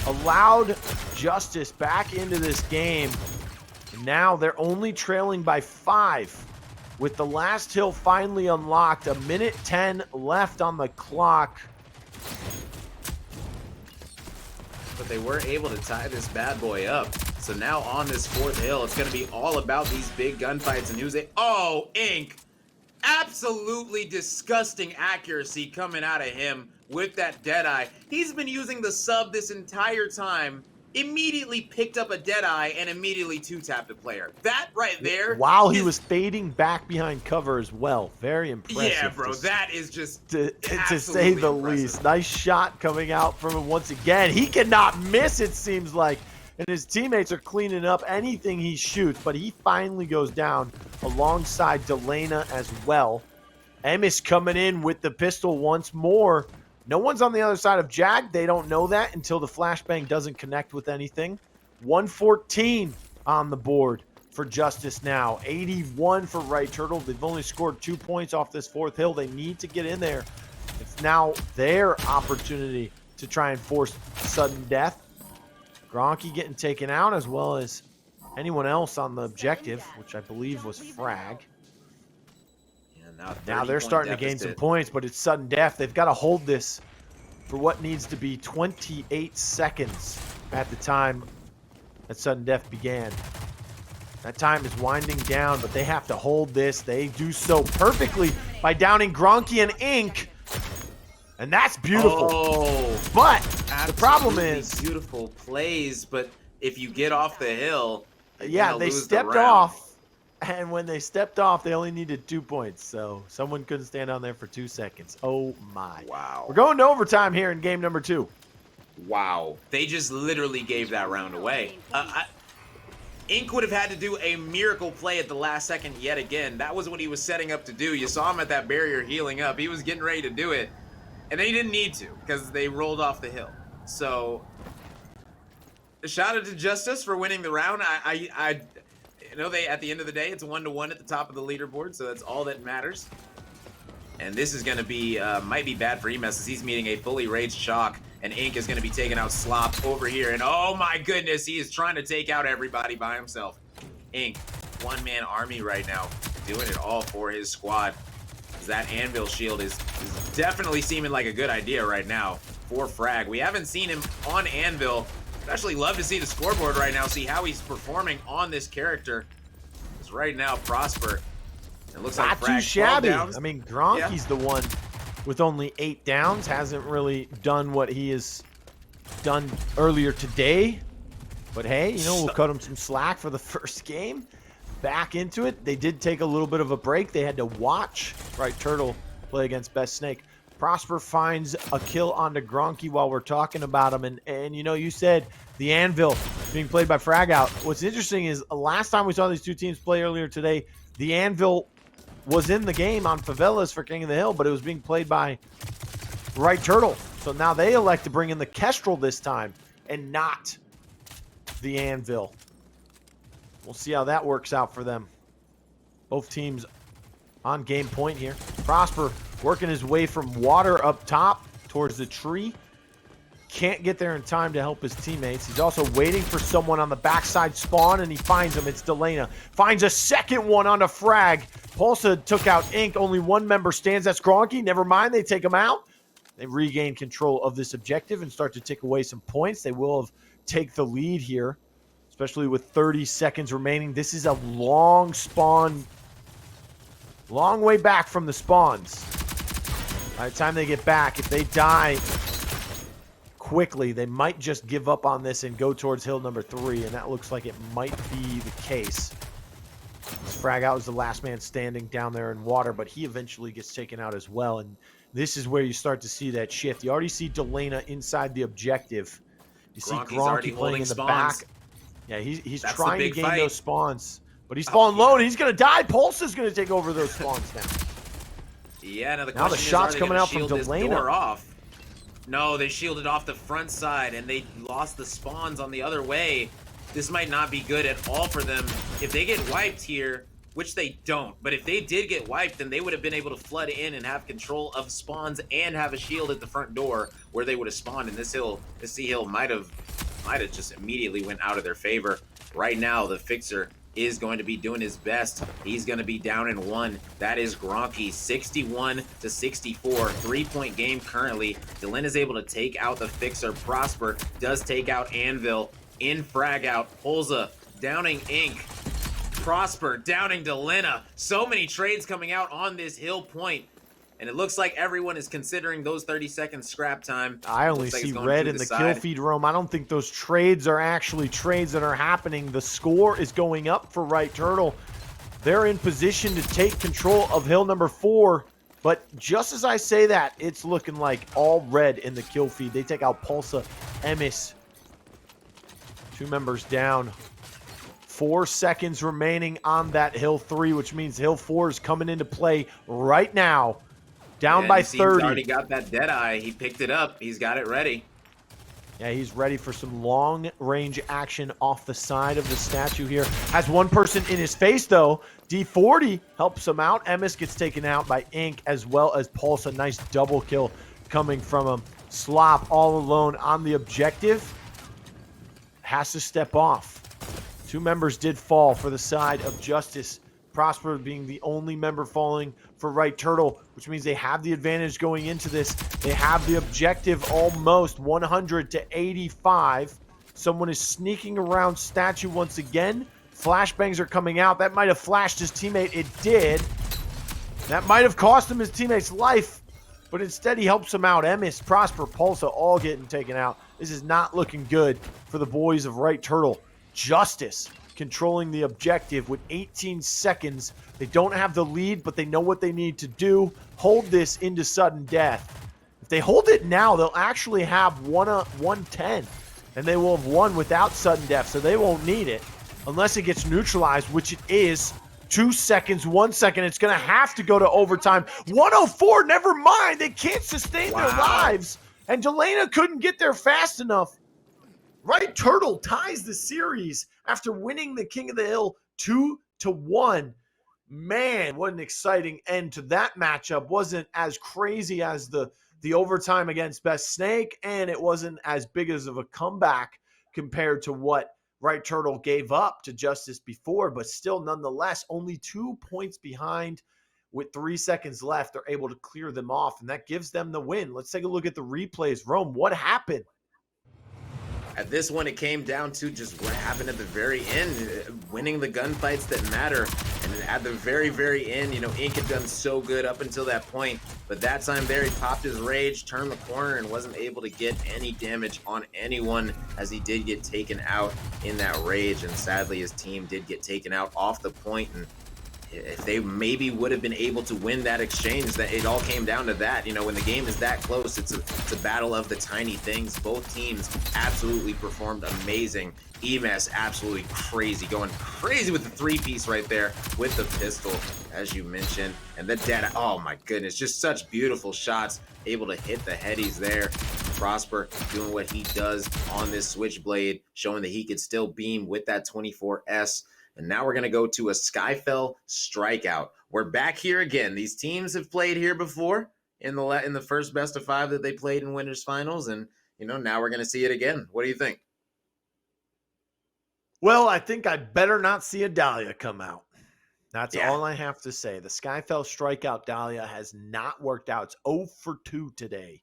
allowed Justus back into this game. And now they're only trailing by 5 with the last hill finally unlocked. 1:10 left on the clock. But they were able to tie this bad boy up. So now on this 4th hill, it's going to be all about these big gunfights. And who's it? Oh, Ink. Absolutely disgusting accuracy coming out of him with that Deadeye. He's been using the sub this entire time. Immediately picked up a Deadeye and immediately 2-tapped a player. That right there. While he was fading back behind cover as well. Very impressive. Yeah, bro. That is just to say the least. Nice shot coming out from him once again. He cannot miss, it seems like. And his teammates are cleaning up anything he shoots, but he finally goes down alongside Delena as well. Emis coming in with the pistol once more. No one's on the other side of Jag. They don't know that until the flashbang doesn't connect with anything. 114 on the board for Justus now. 81 for Right Turtle. They've only scored 2 points off this 4th hill. They need to get in there. It's now their opportunity to try and force sudden death. Gronky getting taken out, as well as anyone else on the objective, which I believe was Frag. Yeah, now they're starting to gain some points, but it's sudden death. They've got to hold this for what needs to be 28 seconds at the time that sudden death began. That time is winding down, but they have to hold this. They do so perfectly by downing Gronky and Ink. And that's beautiful. Oh, but the problem is beautiful plays, but if you get off the hill, yeah, they stepped off, and when they stepped off, they only needed 2 points. So someone couldn't stand on there for 2 seconds. Oh my. Wow. We're going to overtime here in game number 2. Wow. They just literally gave that round away. Ink would have had to do a miracle play at the last second yet again. That was what he was setting up to do. You saw him at that barrier healing up. He was getting ready to do it. And they didn't need to because they rolled off the hill. So, shout out to Justus for winning the round. I know they, at the end of the day, it's 1-1 at the top of the leaderboard, so that's all that matters. And this is going to be, might be bad for Emes as he's meeting a fully raged Shock. And Ink is going to be taking out Slop over here. And oh my goodness, he is trying to take out everybody by himself. Ink, one-man army right now, doing it all for his squad. That anvil shield is definitely seeming like a good idea right now for Frag. We haven't seen him on anvil. I'd actually love to see the scoreboard right now, see how he's performing on this character. Because right now, Prosper, it looks like not Frag too shabby. downs. I mean, Gronky's the one with only 8 downs. Hasn't really done what he has done earlier today. But hey, you know, we'll cut him some slack for the first game. Back into it. They did take a little bit of a break. They had to watch Right Turtle play against Best Snake. Prosper finds a kill onto Gronky while we're talking about him. And you know, you said the anvil being played by Frag Out. What's interesting is last time we saw these two teams play earlier today, the anvil was in the game on Favelas for King of the Hill, but it was being played by Right Turtle. So now they elect to bring in the Kestrel this time and not the anvil. We'll see how that works out for them. Both teams on game point here. Prosper working his way from water up top towards the tree. Can't get there in time to help his teammates. He's also waiting for someone on the backside spawn, and he finds him. It's Delana. Finds a second one on a frag. Pulsa took out Ink. Only one member stands. That's Gronky. Never mind. They take him out. They regain control of this objective and start to take away some points. They will take the lead here, especially with 30 seconds remaining. This is a long spawn, long way back from the spawns. By the time they get back, if they die quickly, they might just give up on this and go towards hill number 3, and that looks like it might be the case. This Frag Out is the last man standing down there in water, but he eventually gets taken out as well, and this is where you start to see that shift. You already see Delana inside the objective. You see Gronky playing in the back. Yeah, he's trying to gain those spawns, but he's falling low, and he's going to die. Pulse is going to take over those spawns now. Yeah, now the shot's coming out from Delana. Off? No, they shielded off the front side, and they lost the spawns on the other way. This might not be good at all for them. If they get wiped here, which they don't, but if they did get wiped, then they would have been able to flood in and have control of spawns and have a shield at the front door where they would have spawned. And this C hill might have just immediately went out of their favor. Right now, the Fixer is going to be doing his best. He's going to be down in 1. That is Gronky, 61-64, 3-point game currently. Dylan is able to take out the Fixer. Prosper does take out Anvil in Frag Out. Holza downing Ink. Prosper downing Delena. So many trades coming out on this hill point. And it looks like everyone is considering those 30-second scrap time. I only see red in the kill feed room. I don't think those trades are actually trades that are happening. The score is going up for Right Turtle. They're in position to take control of hill number 4. But just as I say that, it's looking like all red in the kill feed. They take out Pulsa, Emis. 2 members down. 4 seconds remaining on that hill 3, which means hill 4 is coming into play right now. Down by 30. He's already got that Deadeye. He picked it up. He's got it ready. Yeah, he's ready for some long-range action off the side of the statue here. Has one person in his face, though. D40 helps him out. Emis gets taken out by Ink as well as Pulse. A nice double kill coming from him. Slop all alone on the objective. Has to step off. 2 members did fall for the side of Justus. Prosper being the only member falling for Right Turtle, which means they have the advantage going into this. They have the objective almost 100-85. Someone is sneaking around statue once again. Flashbangs are coming out. That might have flashed his teammate. It did. That might have cost him his teammate's life, but instead he helps him out. Emis, Prosper, Pulsa all getting taken out. This is not looking good for the boys of Right Turtle. Justus controlling the objective with 18 seconds. They don't have the lead, but they know what they need to do. Hold this into sudden death. If they hold it now, they'll actually have 110, and they will have won without sudden death, so they won't need it unless it gets neutralized, which it is. 2 seconds, 1 second. It's going to have to go to overtime. 104, never mind. They can't sustain their lives, and Delana couldn't get there fast enough. Right Turtle ties the series after winning the King of the Hill 2-1. Man, what an exciting end to that matchup. Wasn't as crazy as the the overtime against Best Snake, and it wasn't as big as of a comeback compared to what Right Turtle gave up to Justus before, but still, nonetheless, only 2 points behind with 3 seconds left. They're able to clear them off, and that gives them the win. Let's take a look at the replays. Rome, what happened? At this one, it came down to just what happened at the very end, winning the gunfights that matter. And at the very, very end, Ink had done so good up until that point. But that time there, he popped his rage, turned the corner, and wasn't able to get any damage on anyone as he did get taken out in that rage. And sadly, his team did get taken out off the point. And if they maybe would have been able to win that exchange, that it all came down to that. When the game is that close, it's a battle of the tiny things. Both teams absolutely performed amazing. EMS absolutely crazy, going crazy with the 3-piece right there with the pistol, as you mentioned. And the data, oh my goodness, just such beautiful shots, able to hit the headies there. Prosper doing what he does on this Switchblade, showing that he could still beam with that 24S. And now we're going to go to a Skyfell strikeout. We're back here again. These teams have played here before in the first best of 5 that they played in Winners Finals. And, now we're going to see it again. What do you think? Well, I think I better not see a Dahlia come out. That's Yeah. all I have to say. The Skyfell strikeout Dahlia has not worked out. It's 0 for 2 today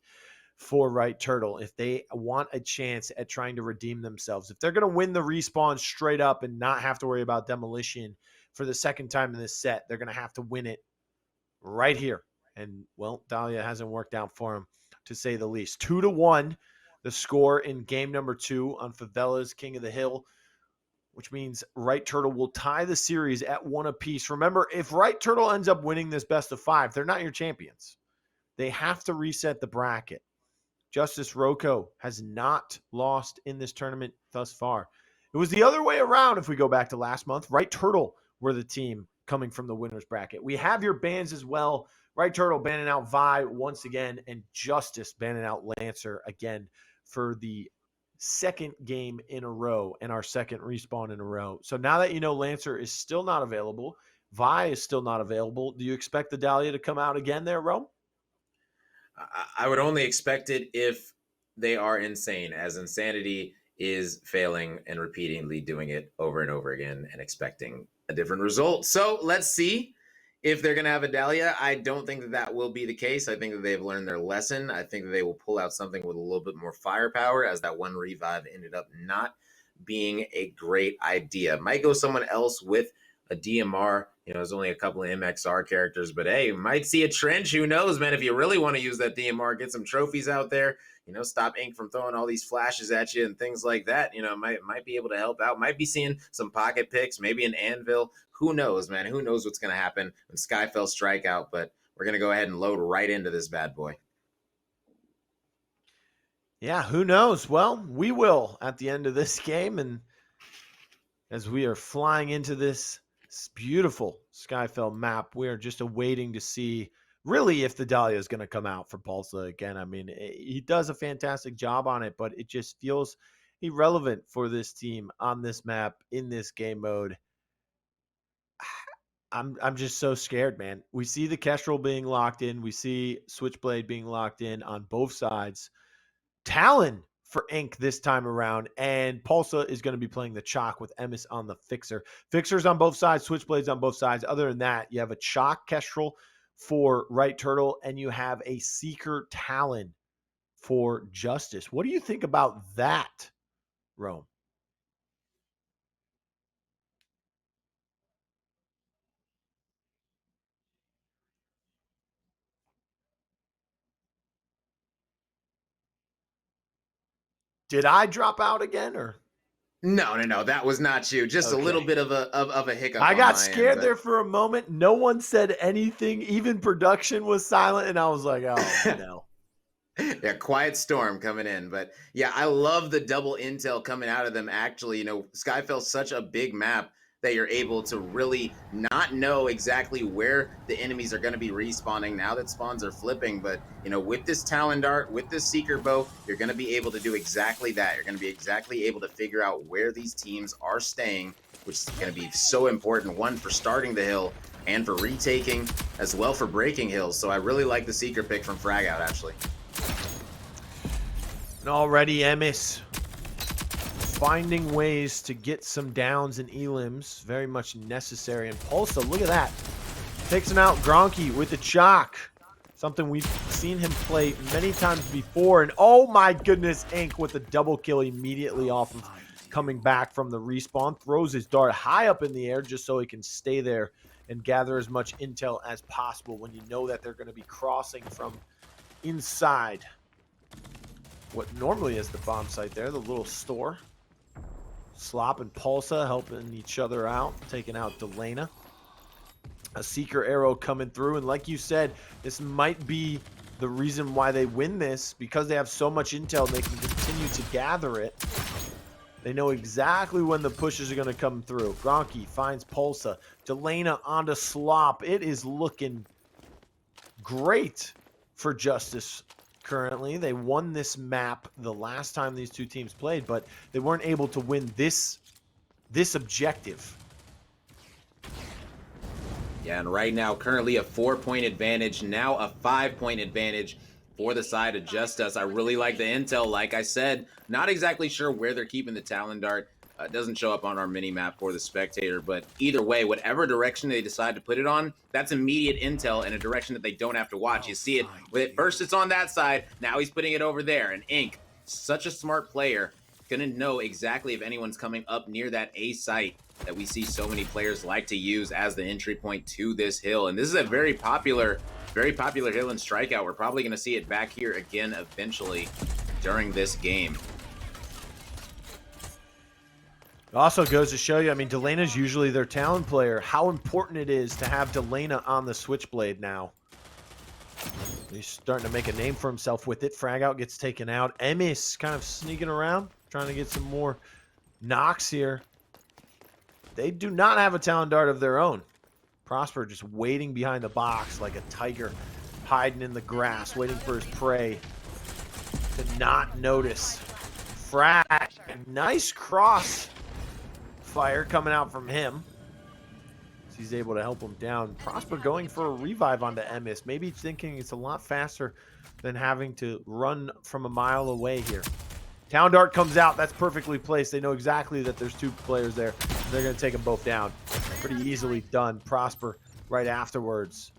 for Right Turtle if they want a chance at trying to redeem themselves. If they're going to win the respawn straight up and not have to worry about demolition for the second time in this set, they're going to have to win it right here. And, well, Dahlia hasn't worked out for him, to say the least. 2-1, the score in game number 2 on Favela's King of the Hill, which means Right Turtle will tie the series at 1 apiece. Remember, if Right Turtle ends up winning this best of 5, they're not your champions. They have to reset the bracket. Justus Roco has not lost in this tournament thus far. It was the other way around if we go back to last month. Right Turtle were the team coming from the winner's bracket. We have your bans as well. Right Turtle banning out Vi once again, and Justus banning out Lancer again for the second game in a row and our second respawn in a row. So now that Lancer is still not available, Vi is still not available, do you expect the Dahlia to come out again there, Rome? I would only expect it if they are insane, as insanity is failing and repeatedly doing it over and over again and expecting a different result. So let's see if they're going to have a Dahlia. I don't think that will be the case. I think that they've learned their lesson. I think that they will pull out something with a little bit more firepower, as that one revive ended up not being a great idea. Might go someone else with a DMR. There's only a couple of MXR characters, but hey, might see a trench. Who knows, man? If you really want to use that DMR, get some trophies out there. Stop Ink from throwing all these flashes at you and things like that. Might be able to help out. Might be seeing some pocket picks, maybe an anvil. Who knows, man? Who knows what's going to happen when Skyfell strike out? But we're going to go ahead and load right into this bad boy. Yeah, who knows? Well, we will at the end of this game, and as we are flying into this beautiful Skyfell map, we are just awaiting to see really if the Dahlia is going to come out for Pulsa again. I mean, he does a fantastic job on it, but it just feels irrelevant for this team on this map in this game mode. I'm just so scared, man. We see the Kestrel being locked in. We see Switchblade being locked in on both sides. Talon for Ink this time around, and Pulsa is going to be playing the Chalk with Emis on the Fixer. Fixers on both sides, Switchblades on both sides. Other than that, you have a Chalk Kestrel for Right Turtle, and you have a Seeker Talon for Justus. What do you think about that, Rome? Did I drop out again, or? No. That was not you. Just Okay. A little bit of a hiccup. I got scared there for a moment. No one said anything. Even production was silent, and I was like, oh, no. Yeah, quiet storm coming in. But yeah, I love the double intel coming out of them. Actually, Skyfell's such a big map that you're able to really not know exactly where the enemies are going to be respawning now that spawns are flipping. But, with this Talon Dart, with this Seeker Bow, you're going to be able to do exactly that. You're going to be exactly able to figure out where these teams are staying, which is going to be so important, one, for starting the hill and for retaking, as well for breaking hills. So I really like the Seeker pick from Fragout, actually. And already Emis finding ways to get some downs and elims. Very much necessary. And Pulsa, look at that. Takes him out. Gronky with the chalk. Something we've seen him play many times before. And oh my goodness, Ink with a double kill immediately off of coming back from the respawn. Throws his dart high up in the air just so he can stay there and gather as much intel as possible when you know that they're going to be crossing from inside what normally is the bomb site there, the little store. Slop and Pulsa helping each other out, taking out Delana. A Seeker arrow coming through, and like you said, this might be the reason why they win this, because they have so much intel and they can continue to gather it. They know exactly when the pushes are going to come through. Gronky finds Pulsa. Delana onto Slop. It is looking great for Justus currently. They won this map the last time these two teams played, but they weren't able to win this objective. Yeah, and right now, currently a 4-point advantage, now a 5-point advantage for the side of Justus. I really like the intel. Like I said, not exactly sure where they're keeping the Talon Dart. It doesn't show up on our mini-map for the spectator, but either way, whatever direction they decide to put it on, that's immediate intel in a direction that they don't have to watch. You see it, first it's on that side, now he's putting it over there, and Ink, such a smart player, gonna know exactly if anyone's coming up near that A site that we see so many players like to use as the entry point to this hill. And this is a very popular hill in Strikeout. We're probably gonna see it back here again eventually during this game. It also goes to show you, I mean, Delana's usually their Talon player, how important it is to have Delana on the Switchblade now. He's starting to make a name for himself with it. Frag out gets taken out. Emis kind of sneaking around, trying to get some more knocks here. They do not have a Talon Dart of their own. Prosper just waiting behind the box like a tiger hiding in the grass, waiting for his prey to not notice. Frag, nice cross fire coming out from him. He's able to help him down. Prosper going for a revive onto Emis. Maybe thinking it's a lot faster than having to run from a mile away here. Talon Dart comes out. That's perfectly placed. They know exactly that there's two players there. They're going to take them both down. Pretty easily done. Prosper right afterwards.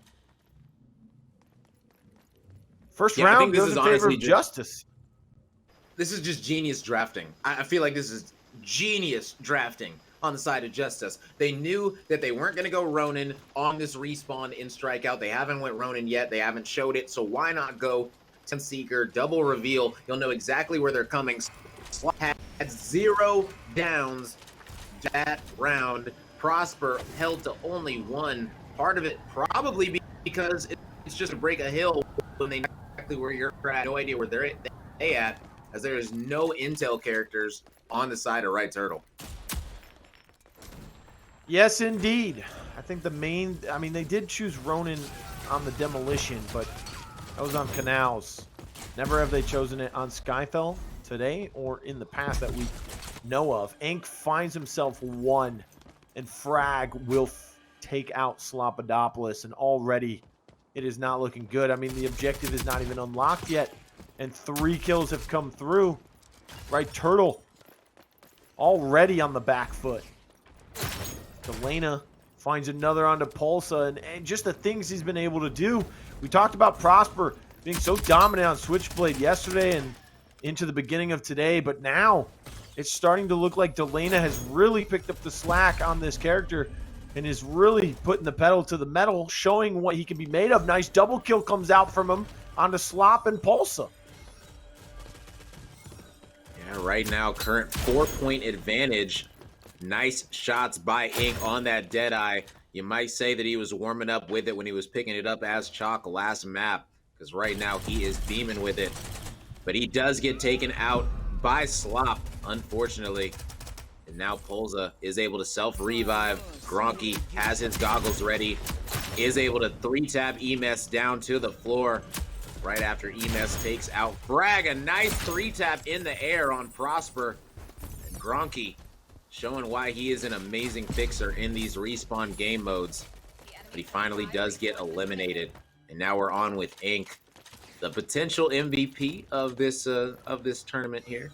First round goes in favor of Justus. This is just genius drafting. I feel like this is genius drafting on the side of Justus. They knew that they weren't going to go Ronin on this respawn in Strikeout. They haven't went Ronin yet. They haven't showed it. So why not go Seeker, double reveal? You'll know exactly where they're coming. Slot had 0 downs that round. Prosper held to only 1. Part of it probably because it's just to break a hill when they know exactly where you're at. No idea where they're at, as there is no intel characters on the side of Right Turtle. Yes, indeed. I think the main, I mean, they did choose Ronin on the demolition, but that was on Canals. Never have they chosen it on Skyfell today or in the past that we know of. Ink finds himself 1, and Frag will take out Slopadopoulos, and already it is not looking good. I mean, the objective is not even unlocked yet, and 3 kills have come through. Right Turtle already on the back foot. Delana finds another onto Pulsa, and just the things he's been able to do. We talked about Prosper being so dominant on Switchblade yesterday and into the beginning of today, but now it's starting to look like Delana has really picked up the slack on this character and is really putting the pedal to the metal, showing what he can be made of. Nice double kill comes out from him onto Slop and Pulsa. Yeah, right now, current 4-point advantage. Nice shots by Ink on that Deadeye. You might say that he was warming up with it when he was picking it up as Chalk last map, because right now he is beaming with it. But he does get taken out by Slop, unfortunately. And now Pulsa is able to self-revive. Gronky has his goggles ready, is able to 3-tap Emes down to the floor right after Emes takes out Frag. A nice 3-tap in the air on Prosper. And Gronky showing why he is an amazing fixer in these respawn game modes. But he finally does get eliminated. And now we're on with Ink. the potential MVP of this tournament here,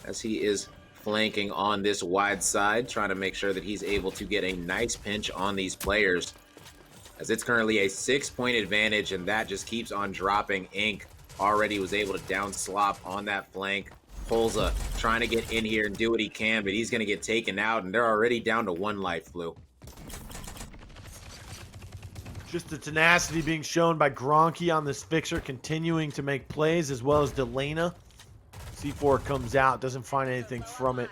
as he is flanking on this wide side, trying to make sure that he's able to get a nice pinch on these players, as it's currently a 6-point advantage, and that just keeps on dropping. Ink already was able to down slop on that flank. Polza trying to get in here and do what he can, but he's going to get taken out, and they're already down to 1 life, Blue. Just the tenacity being shown by Gronky on this fixer, continuing to make plays, as well as Delana. C4 comes out, doesn't find anything from it.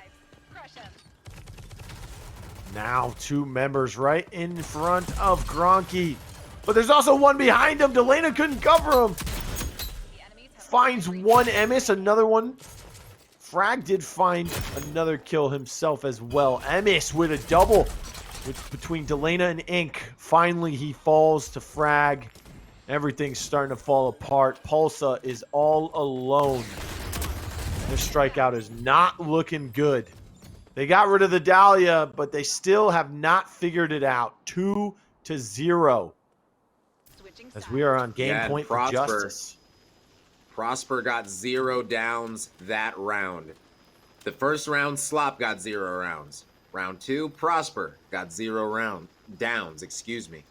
Now 2 members right in front of Gronky. But there's also one behind him. Delana couldn't cover him. Finds one Emis, another one. Frag did find another kill himself as well. Emis with a double between Delana and Ink. Finally, he falls to Frag. Everything's starting to fall apart. Pulsa is all alone. This strikeout is not looking good. They got rid of the Dahlia, but they still have not figured it out. 2-0. As we are on game point for Justus. Prosper got 0 downs that round. The first round, Slop got 0 rounds. Round 2, Prosper got 0 downs, excuse me.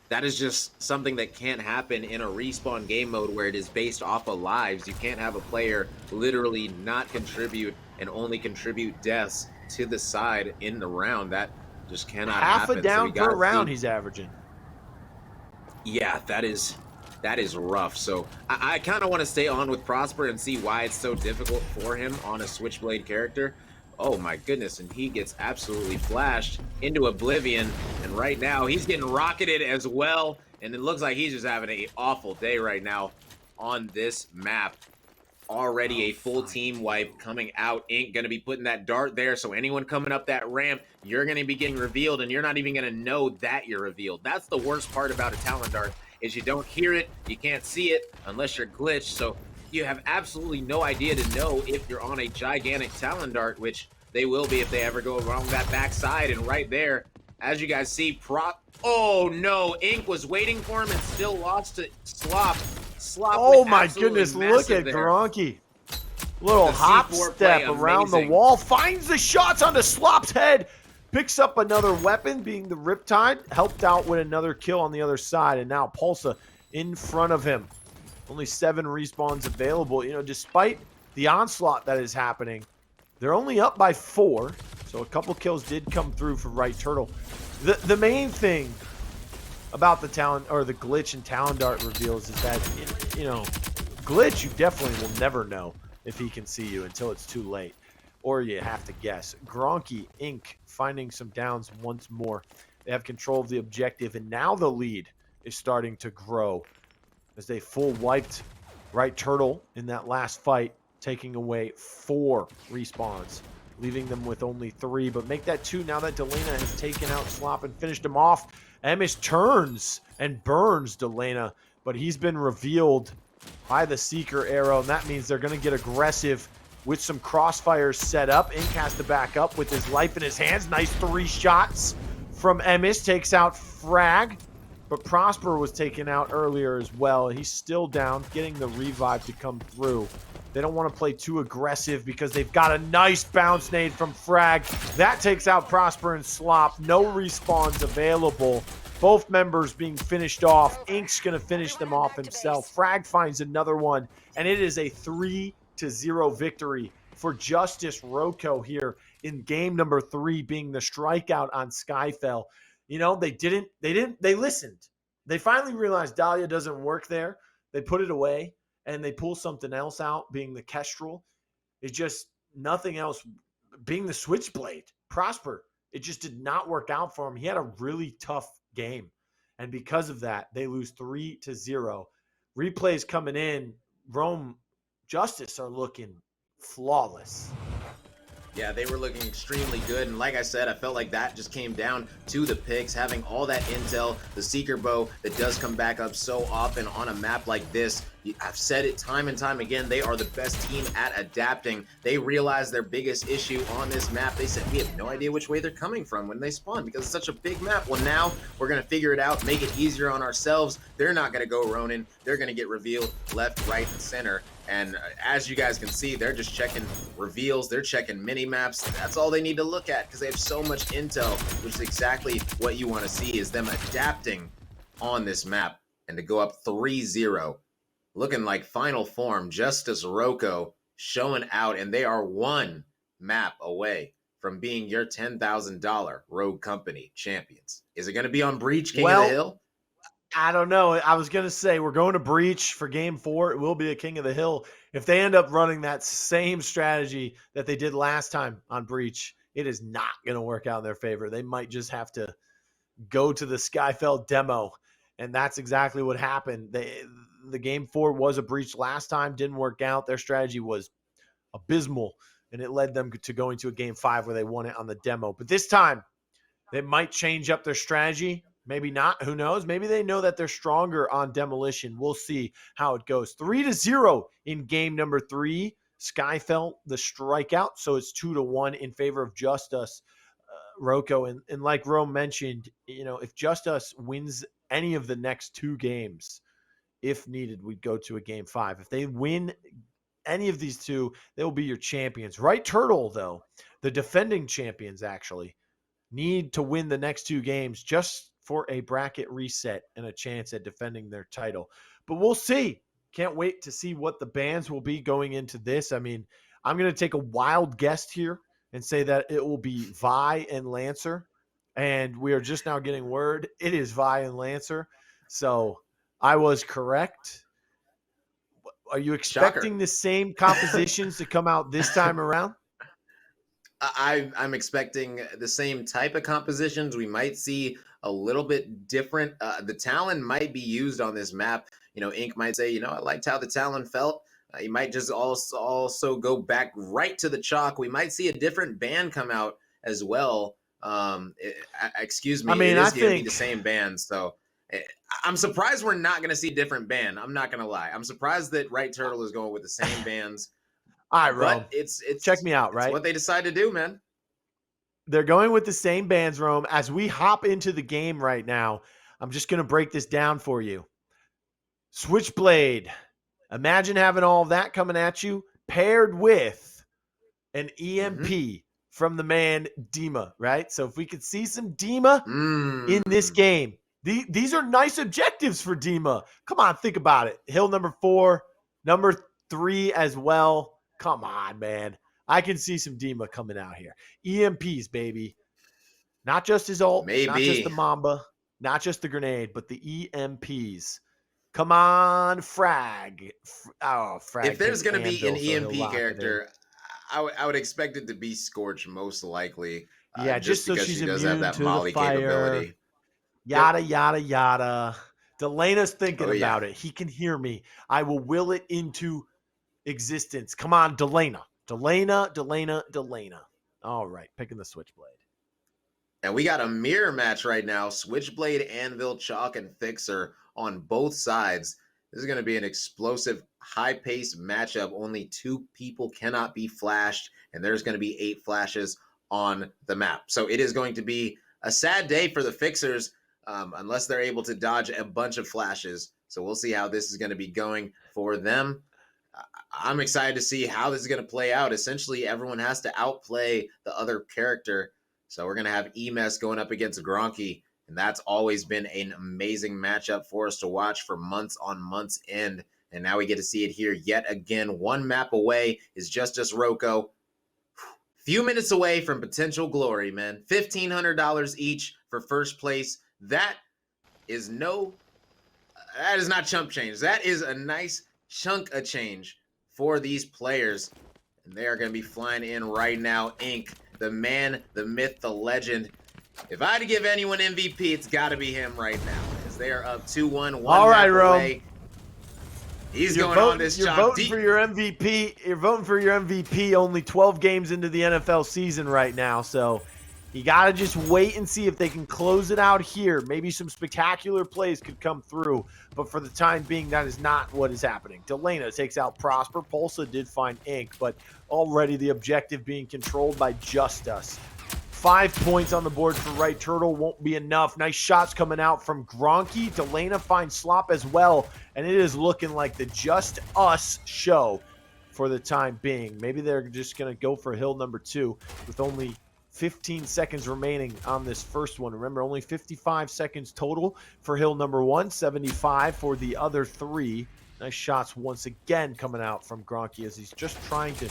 That is just something that can't happen in a respawn game mode where it is based off of lives. You can't have a player literally not contribute and only contribute deaths to the side in the round. That just cannot happen. Half a down per round he's averaging. Yeah, that is rough. So I kind of want to stay on with Prosper and see why it's so difficult for him on a Switchblade character. Oh my goodness, and he gets absolutely flashed into oblivion, and right now he's getting rocketed as well, and it looks like he's just having an awful day right now on this map. Already a full team wipe coming out. Ink going to be putting that dart there, so anyone coming up that ramp, you're going to be getting revealed, and you're not even going to know that you're revealed. That's the worst part about a Talon dart, is you don't hear it, you can't see it unless you're glitched, so you have absolutely no idea to know if you're on a gigantic Talon dart, which they will be if they ever go along that backside. And right there, as you guys see, oh no, Ink was waiting for him and still lost to Slop. Oh my goodness, look at Gronky. Little hop step around the wall, finds the shots onto Slop's head, picks up another weapon, being the Riptide, helped out with another kill on the other side, and now Pulsa in front of him. Only 7 respawns available. You know, despite the onslaught that is happening, they're only up by 4, so a couple kills did come through for Right Turtle. The main thing about the Talon, or the Glitch and Talon Dart reveals, is that, you know, Glitch, you definitely will never know if he can see you until it's too late, or you have to guess. Gronky, Ink, finding some downs once more. They have control of the objective, and now the lead is starting to grow as they full wiped Right Turtle in that last fight, taking away 4 respawns, leaving them with only 3, but make that 2 now that Delana has taken out Slop and finished him off. Emish turns and burns Delana, but he's been revealed by the Seeker arrow, and that means they're going to get aggressive with some crossfires set up. Ink has to back up with his life in his hands. Nice 3 shots from Emish, takes out Frag, but Prosper was taken out earlier as well. He's still down, getting the revive to come through. They don't want to play too aggressive because they've got a nice bounce nade from Frag. That takes out Prosper and Slop. No respawns available. Both members being finished off. Ink's going to finish them off himself. Frag finds another one, and it is a 3-0 victory for Justus Roco here in game number 3, being the strikeout on Skyfell. You know, they listened. They finally realized Dahlia doesn't work there. They put it away, and they pull something else out, being the Kestrel. It's just nothing else, being the Switchblade. Prosper, it just did not work out for him. He had a really tough game, and because of that, they lose 3-0. Replays coming in. Rome, Justus are looking flawless. Yeah, they were looking extremely good. And like I said, I felt like that just came down to the picks, having all that intel, the seeker bow that does come back up so often on a map like this. I've said it time and time again, they are the best team at adapting. They realized their biggest issue on this map. They said, we have no idea which way they're coming from when they spawn because it's such a big map. Well, now we're going to figure it out, make it easier on ourselves. They're not going to go Ronin. They're going to get revealed left, right, and center. And as you guys can see, they're just checking reveals, they're checking mini maps. That's all they need to look at because they have so much intel, which is exactly what you want to see is them adapting on this map and to go up 3-0. Looking like final form, Justus, Roco showing out, and they are one map away from being your $10,000 Rogue Company champions. Is it going to be on Breach, King of the Hill? I don't know. I was going to say we're going to Breach for game 4. It will be a King of the Hill. If they end up running that same strategy that they did last time on Breach, it is not going to work out in their favor. They might just have to go to the Skyfell demo, and that's exactly what happened. The game 4 was a Breach last time, didn't work out. Their strategy was abysmal, and it led them to going to a game 5 where they won it on the demo. But this time, they might change up their strategy. Maybe not. Who knows? Maybe they know that they're stronger on demolition. We'll see how it goes. 3-0 in game number 3. Skyfell the strikeout. So it's 2-1 in favor of Justus, Roco. And like Rome mentioned, if Justus wins any of the next 2 games, if needed, we'd go to a game 5. If they win any of these 2, they will be your champions. Right Turtle, though, the defending champions actually need to win the next 2 games just for a bracket reset and a chance at defending their title. But we'll see. Can't wait to see what the bans will be going into this. I mean, I'm going to take a wild guess here and say that it will be Vi and Lancer. And we are just now getting word it is Vi and Lancer. So I was correct. Are you expecting Shocker. the same compositions to come out this time around? I'm expecting the same type of compositions. We might see a little bit different. The Talon might be used on this map. Ink might say, I liked how the Talon felt. You might just also go back right to the chalk. We might see a different band come out as well. Excuse me, I mean, it I is going to be think the same band. So I'm surprised we're not going to see a different band. I'm not going to lie. I'm surprised that Right Turtle is going with the same bands. all right, Rome. But it's Check me out, right? what they decide to do, man. They're going with the same bands, Rome. As we hop into the game right now, I'm just going to break this down for you. Switchblade. Imagine having all of that coming at you paired with an EMP from the man Dima, right? So if we could see some Dima in this game, these are nice objectives for Dima. Come on, think about it. Hill number 4, number 3 as well. Come on, man. I can see some Dima coming out here. EMPs, baby. Not just his ult, not just the Maybe. Mamba, not just the grenade, but the EMPs. Come on, Frag. Frag If there's can going to be an anvil, so he'll EMP lock it in. character, I would expect it to be Scorch most likely, Yeah, just just so because she's she does have immune that to the Molly fire. capability. Yep. Yada, yada, yada. Delena's thinking Oh, yeah. about it. He can hear me. I will will it into existence. Come on, Delena. Delena. All right, picking the Switchblade. And we got a mirror match right now. Switchblade, Anvil, Chalk, and Fixer on both sides. This is going to be an explosive, high-paced matchup. Only 2 people cannot be flashed, and there's going to be 8 flashes on the map. So it is going to be a sad day for the Fixers unless they're able to dodge a bunch of flashes. So we'll see how this is going to be going for them. I'm excited to see how this is going to play out. Essentially, everyone has to outplay the other character. So we're going to have Emes going up against Gronky, and that's always been an amazing matchup for us to watch for months on months end. And now we get to see it here yet again. 1 map away is Justus, Roco. Few minutes away from potential glory, man. $1,500 each for first place. That is not chump change. That is a nice chunk of change for these players. And they are going to be flying in right now. Ink, the man, the myth, the legend. If I had to give anyone MVP, it's got to be him right now. Because they are up 2-1, one All right, map Rome. away. He's You're going on this You're job voting deep. for your MVP. You're voting for your MVP only 12 games into the NFL season right now. So you got to just wait and see if they can close it out here. Maybe some spectacular plays could come through. But for the time being, that is not what is happening. Delana takes out Prosper. Pulsa did find Ink, but already the objective being controlled by Justus. 5 points on the board for Right Turtle won't be enough. Nice shots coming out from Gronky. Delana finds Slop as well, and it is looking like the Just Us show for the time being. Maybe they're just going to go for hill number 2 with only 15 seconds remaining on this first one. Remember, only 55 seconds total for hill number 1, 75 for the other 3. Nice shots once again coming out from Gronky as he's just trying to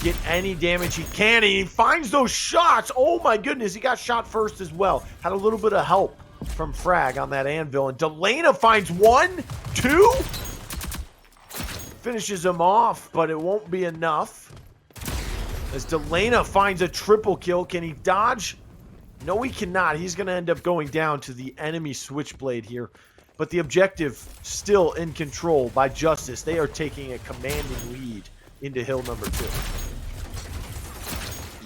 get any damage he can, and he finds those shots. Oh my goodness, he got shot first as well. Had a little bit of help from Frag on that anvil, and Delana finds 1, 2. Finishes him off, but it won't be enough. As Delana finds a triple kill, can he dodge? No, he cannot. He's going to end up going down to the enemy switchblade here. But the objective still in control by Justus. They are taking a commanding lead into hill number 2.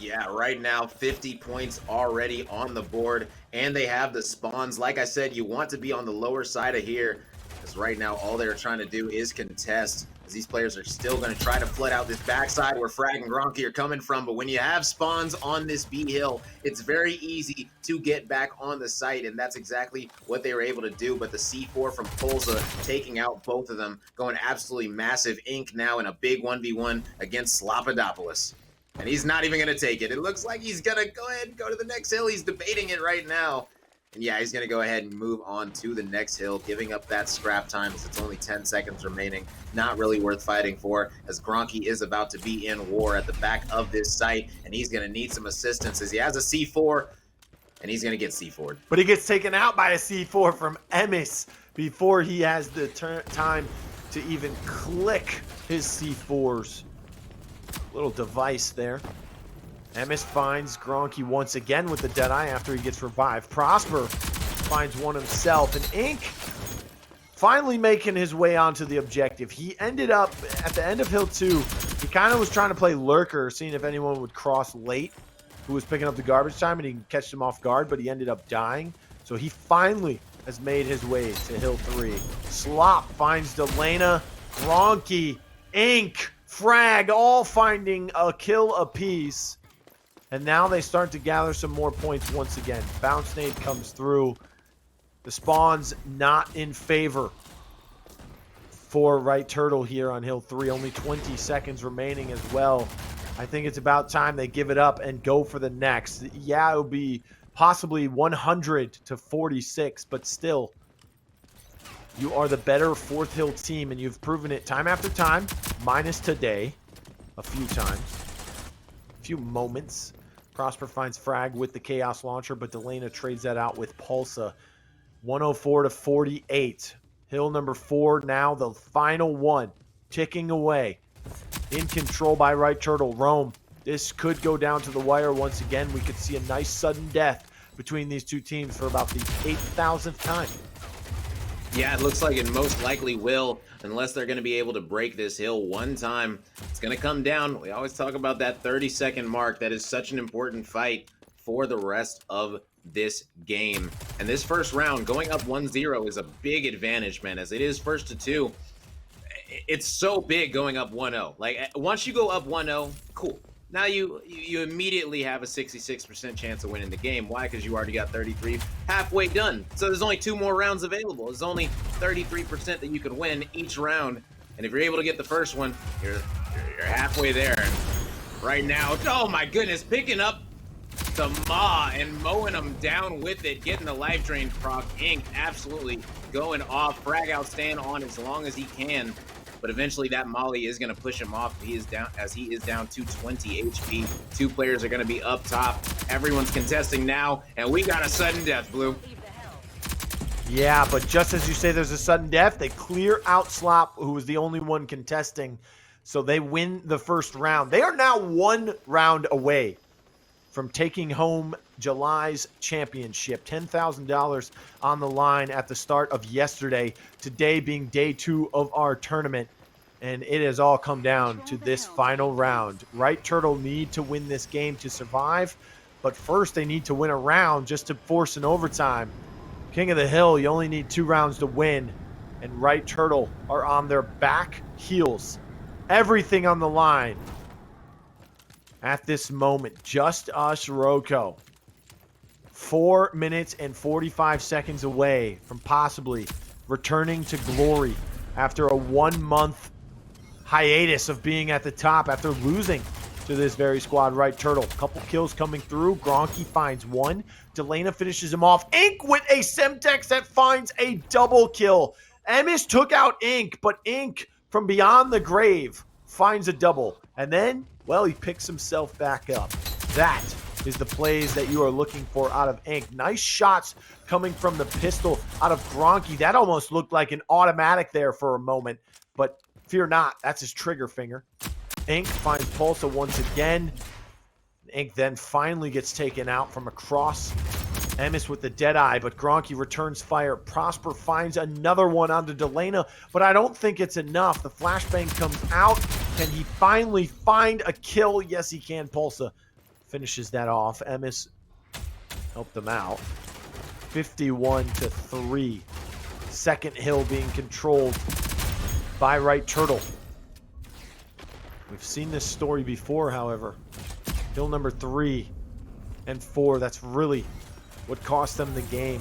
Yeah, right now 50 points already on the board, and they have the spawns. Like I said, you want to be on the lower side of here, because right now all they're trying to do is contest, as these players are still going to try to flood out this backside where Frag and Gronky are coming from. But when you have spawns on this B hill, it's very easy to get back on the site, and that's exactly what they were able to do. But the C4 from Pulsa taking out both of them, going absolutely massive. Ink now in a big 1v1 against Slopadopoulos. And he's not even going to take it. It looks like he's going to go ahead and go to the next hill. He's debating it right now. And yeah, he's going to go ahead and move on to the next hill, giving up that scrap time as it's only 10 seconds remaining. Not really worth fighting for, as Gronky is about to be in war at the back of this site, and he's going to need some assistance as he has a C4, and he's going to get C4'd. But he gets taken out by a C4 from Emis before he has the time to even click his C4s. Little device there. Emis finds Gronky once again with the Deadeye after he gets revived. Prosper finds one himself, and Ink finally making his way onto the objective. He ended up at the end of hill 2. He kind of was trying to play lurker, seeing if anyone would cross late who was picking up the garbage time, and he can catch them off guard, but he ended up dying. So he finally has made his way to hill 3. Slop finds Delana, Gronky, Ink, Frag, all finding a kill apiece. And now they start to gather some more points once again. Bounce nade comes through. The spawn's not in favor for Right Turtle here on hill 3. Only 20 seconds remaining as well. I think it's about time they give it up and go for the next. Yeah, it would be possibly 100 to 46, but still, you are the better fourth hill team, and you've proven it time after time, minus today, a few times, a few moments. Prosper finds Frag with the Chaos Launcher, but Delana trades that out with Pulsa. 104 to 48. Hill number 4 now, the final one, ticking away. In control by Right Turtle. Rome, this could go down to the wire once again. We could see a nice sudden death between these two teams for about the 8,000th time. Yeah, it looks like it most likely will, unless they're going to be able to break this hill one time. It's going to come down. We always talk about that 30-second mark. That is such an important fight for the rest of this game. And this first round, going up 1-0 is a big advantage, man, as it is first to 2. It's so big going up 1-0. Like, once you go up 1-0, cool. Now you immediately have a 66% chance of winning the game. Why? Because you already got 33 halfway done. So there's only 2 more rounds available. There's only 33% that you can win each round. And if you're able to get the first one, you're halfway there. And right now, oh my goodness, picking up the Maw and mowing them down with it, getting the life drain proc. Ink absolutely going off. Frag out staying on as long as he can. But eventually that molly is going to push him off. He is down to 20 HP. 2 players are going to be up top. Everyone's contesting now, and we got a sudden death, Blue. Yeah, but just as you say there's a sudden death, they clear out Slop, who was the only one contesting. So they win the first round. They are now 1 round away from taking home July's championship. $10,000 on the line at the start of yesterday, today being day 2 of our tournament. And it has all come down to this final round. Right Turtle need to win this game to survive, but first they need to win a round just to force an overtime. King of the Hill, you only need 2 rounds to win, and Right Turtle are on their back heels. Everything on the line at this moment. Just Us Roco. 4 minutes and 45 seconds away from possibly returning to glory after a 1-month hiatus of being at the top after losing to this very squad. Right Turtle. Couple kills coming through. Gronky finds one. Delana finishes him off. Ink with a Semtex that finds a double kill. Emis took out Ink, but Ink from beyond the grave finds a double. And then, well, he picks himself back up. That is the plays that you are looking for out of Ink. Nice shots coming from the pistol out of Gronky. That almost looked like an automatic there for a moment, but fear not, that's his trigger finger. Ink finds Pulsa once again. Ink then finally gets taken out from across. Emis with the dead eye, but Gronky returns fire. Prosper finds another one onto Delana, but I don't think it's enough. The flashbang comes out. Can he finally find a kill? Yes, he can. Pulsa finishes that off. Emis helped them out. 51-3. Second hill being controlled by Right Turtle. We've seen this story before, however. Hill number 3 and 4, that's really what cost them the game.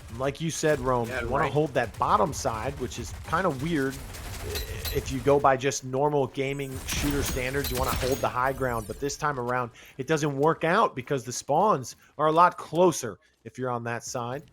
And like you said, Rome, you want to hold that bottom side, which is kind of weird. If you go by just normal gaming shooter standards, you want to hold the high ground. But this time around, it doesn't work out because the spawns are a lot closer if you're on that side.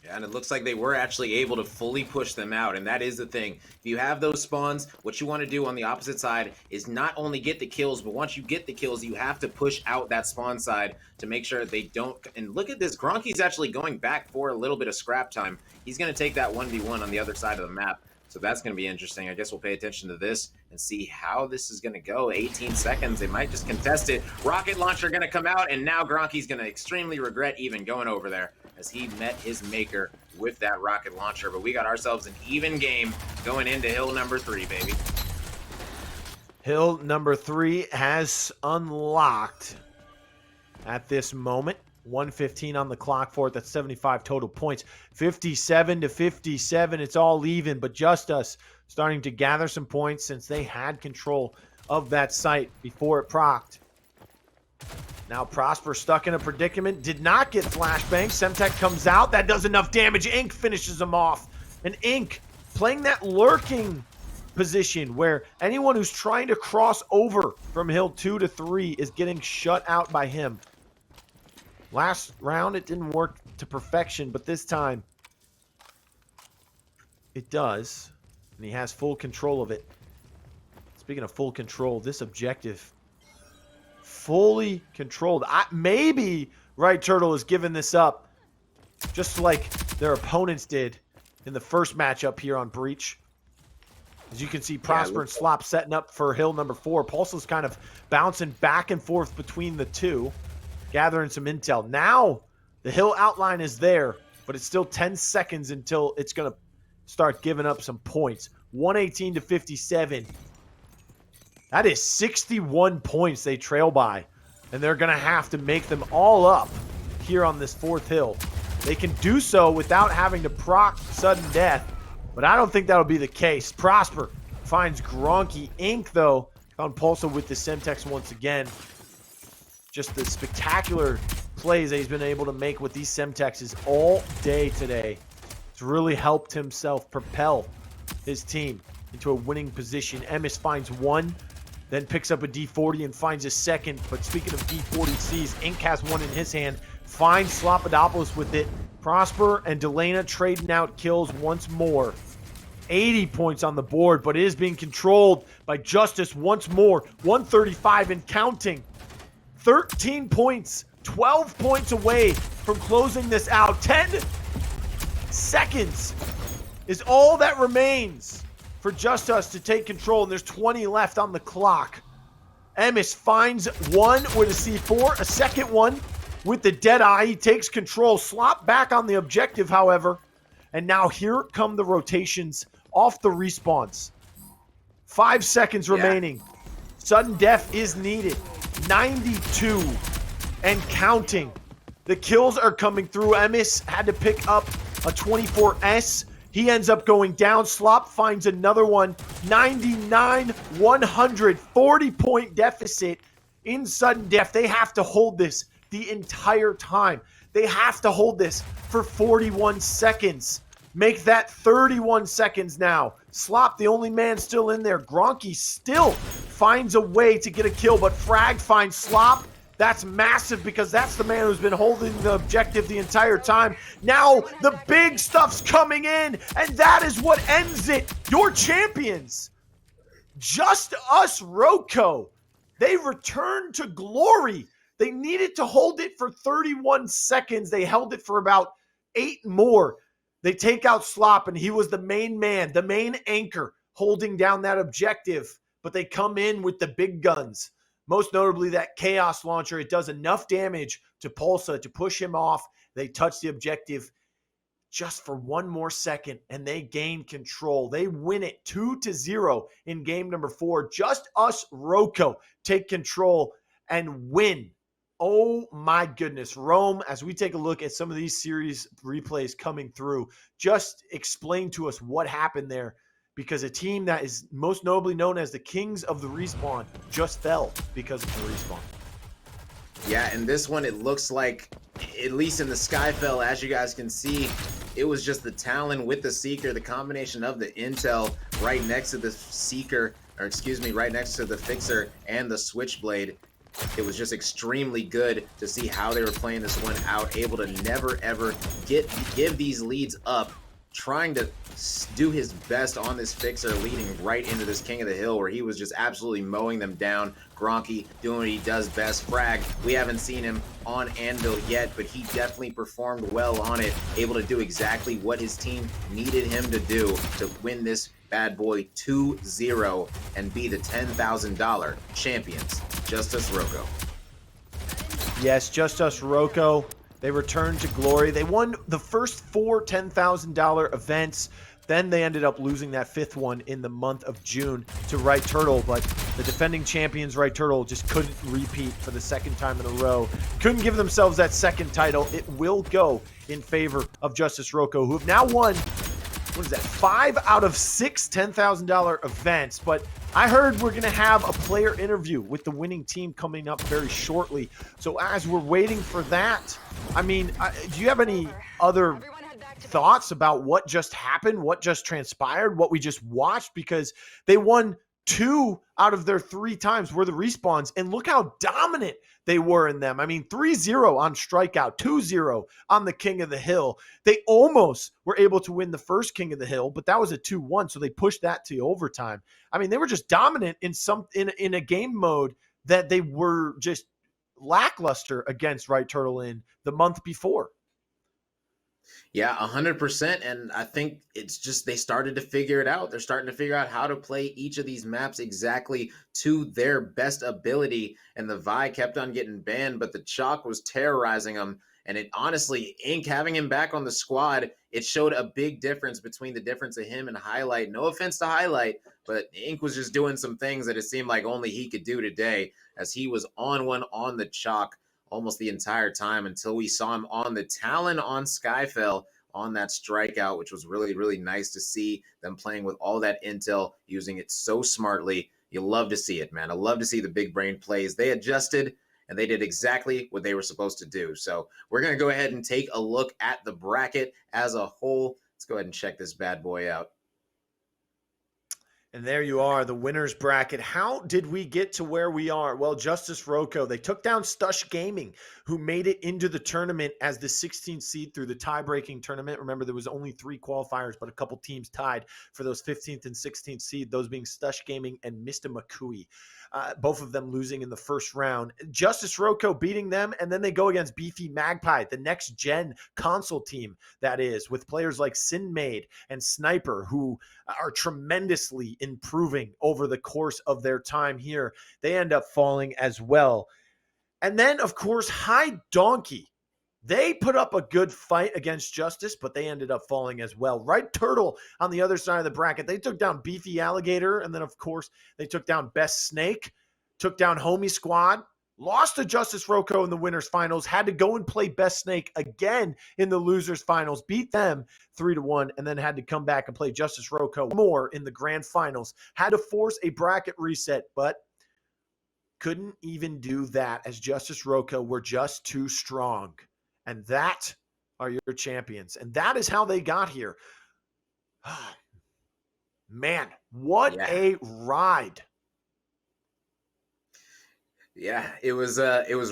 Yeah, and it looks like they were actually able to fully push them out, and that is the thing. If you have those spawns, what you want to do on the opposite side is not only get the kills, but once you get the kills, you have to push out that spawn side to make sure they don't. And look at this, Gronky's actually going back for a little bit of scrap time. He's going to take that 1v1 on the other side of the map. So that's going to be interesting. I guess we'll pay attention to this and see how this is going to go. 18 seconds. They might just contest it. Rocket launcher going to come out, and now Gronky's going to extremely regret even going over there as he met his maker with that rocket launcher. But we got ourselves an even game going into hill number 3, baby. Hill number 3 has unlocked at this moment. 1:15 on the clock for it. That's 75 total points. 57-57. It's all even, but Justus starting to gather some points since they had control of that site before it procced. Now Prosper stuck in a predicament. Did not get flashbang. Semtech comes out. That does enough damage. Ink finishes him off. And Ink playing that lurking position where anyone who's trying to cross over from hill 2 to 3 is getting shut out by him. Last round, it didn't work to perfection, but this time, it does. And he has full control of it. Speaking of full control, this objective, fully controlled. Maybe Right Turtle has given this up, just like their opponents did in the first matchup here on Breach. As you can see, Prosper and Slop setting up for hill number 4. Pulsa's kind of bouncing back and forth between the two, gathering some intel. Now, the hill outline is there, but it's still 10 seconds until it's going to start giving up some points. 118-57. That is 61 points they trail by, and they're going to have to make them all up here on this 4th hill. They can do so without having to proc sudden death, but I don't think that'll be the case. Prosper finds Gronky. Ink, though, found Pulsa with the Semtex once again. Just the spectacular plays that he's been able to make with these Semtexes all day today. It's really helped himself propel his team into a winning position. Emis finds one, then picks up a D40 and finds a second. But speaking of D40Cs, Ink has one in his hand, finds Slopadopoulos with it. Prosper and Delana trading out kills once more. 80 points on the board, but it is being controlled by Justus once more. 135 and counting. 13 points, 12 points away from closing this out. 10 seconds is all that remains for Justus to take control, and there's 20 left on the clock. Emis finds one with a C4, a second one with the Deadeye. He takes control. Slop back on the objective, however. And now here come the rotations off the respawns. 5 seconds remaining. Sudden death is needed. 92 and counting. The kills are coming through. Emis had to pick up a 24S. He ends up going down. Slop finds another one. 99, 100, 40-point deficit in sudden death. They have to hold this the entire time. They have to hold this for 41 seconds. Make that 31 seconds now. Slop, the only man still in there. Gronky still finds a way to get a kill, but Frag finds Slop. That's massive because that's the man who's been holding the objective the entire time. Now the big stuff's coming in, and that is what ends it. Your champions, Justus Roco. They returned to glory. They needed to hold it for 31 seconds. They held it for about 8 more. They take out Slop, and he was the main man, the main anchor holding down that objective. But they come in with the big guns. Most notably, that Chaos Launcher. It does enough damage to Pulsa to push him off. They touch the objective just for one more second, and they gain control. They win it 2-0 in game number 4. Justus Roco take control and win. Oh my goodness. Rome, as we take a look at some of these series replays coming through, just explain to us what happened there. Because a team that is most notably known as the Kings of the Respawn just fell because of the respawn. Yeah, and this one, it looks like, at least in the Skyfell, as you guys can see, it was just the Talon with the Seeker, the combination of the intel right next to the Seeker, or excuse me, right next to the Fixer and the Switchblade. It was just extremely good to see how they were playing this one out, able to never, ever give these leads up, trying to do his best on this Fixer, leading right into this King of the Hill where he was just absolutely mowing them down. Gronky doing what he does best. Frag, we haven't seen him on Anvil yet, but he definitely performed well on it, able to do exactly what his team needed him to do to win this bad boy 2-0 and be the $10,000 champions. Justus Roco. Yes, Justus Roco. They returned to glory. They won the first 4 $10,000 events. Then they ended up losing that 5th one in the month of June to Right Turtle. But the defending champions, Right Turtle, just couldn't repeat for the second time in a row. Couldn't give themselves that second title. It will go in favor of Justus Roco, who have now won, what is that, 5 out of 6 $10,000 events. But I heard we're going to have a player interview with the winning team coming up very shortly. So as we're waiting for that, I mean, do you have any other thoughts about what just happened, what just transpired, what we just watched? Because they won 2 out of their 3 times were the respawns, and look how dominant they were in them. I mean, 3-0 on Strikeout, 2-0 on the King of the Hill. They almost were able to win the first King of the Hill, but that was a 2-1, so they pushed that to overtime. I mean, they were just dominant in a game mode that they were just lackluster against Right Turtle in the month before. Yeah, 100%. And I think it's just they started to figure it out. They're starting to figure out how to play each of these maps exactly to their best ability. And the Vi kept on getting banned, but the Chalk was terrorizing them. And it honestly, Ink having him back on the squad, it showed a big difference between the difference of him and Highlight. No offense to Highlight, but Ink was just doing some things that it seemed like only he could do today, as he was on one on the Chalk almost the entire time until we saw him on the Talon on Skyfell on that Strikeout, which was really, really nice to see them playing with all that intel, using it so smartly. You love to see it, man. I love to see the big brain plays. They adjusted, and they did exactly what they were supposed to do. So we're going to go ahead and take a look at the bracket as a whole. Let's go ahead and check this bad boy out. And there you are, the winner's bracket. How did we get to where we are? Well, Justus Roco, they took down Stush Gaming, who made it into the tournament as the 16th seed through the tie-breaking tournament. Remember, there was only 3 qualifiers, but a couple teams tied for those 15th and 16th seed, those being Stush Gaming and Mr. McCooey. both of them losing in the first round. Justus Roco beating them, and then they go against Beefy Magpie, the next gen console team that is, with players like Sinmade and Sniper, who are tremendously improving over the course of their time here. They end up falling as well. And then, of course, High Donkey. They put up a good fight against Justus, but they ended up falling as well. Right Turtle on the other side of the bracket. They took down Beefy Alligator, and then, of course, they took down Best Snake, took down Homie Squad, lost to Justus Roco in the winners finals, had to go and play Best Snake again in the losers finals, beat them 3-1, and then had to come back and play Justus Roco more in the grand finals. Had to force a bracket reset, but couldn't even do that as Justus Roco were just too strong. And that are your champions. And that is how they got here. Man, what Yeah. a ride. Yeah, it was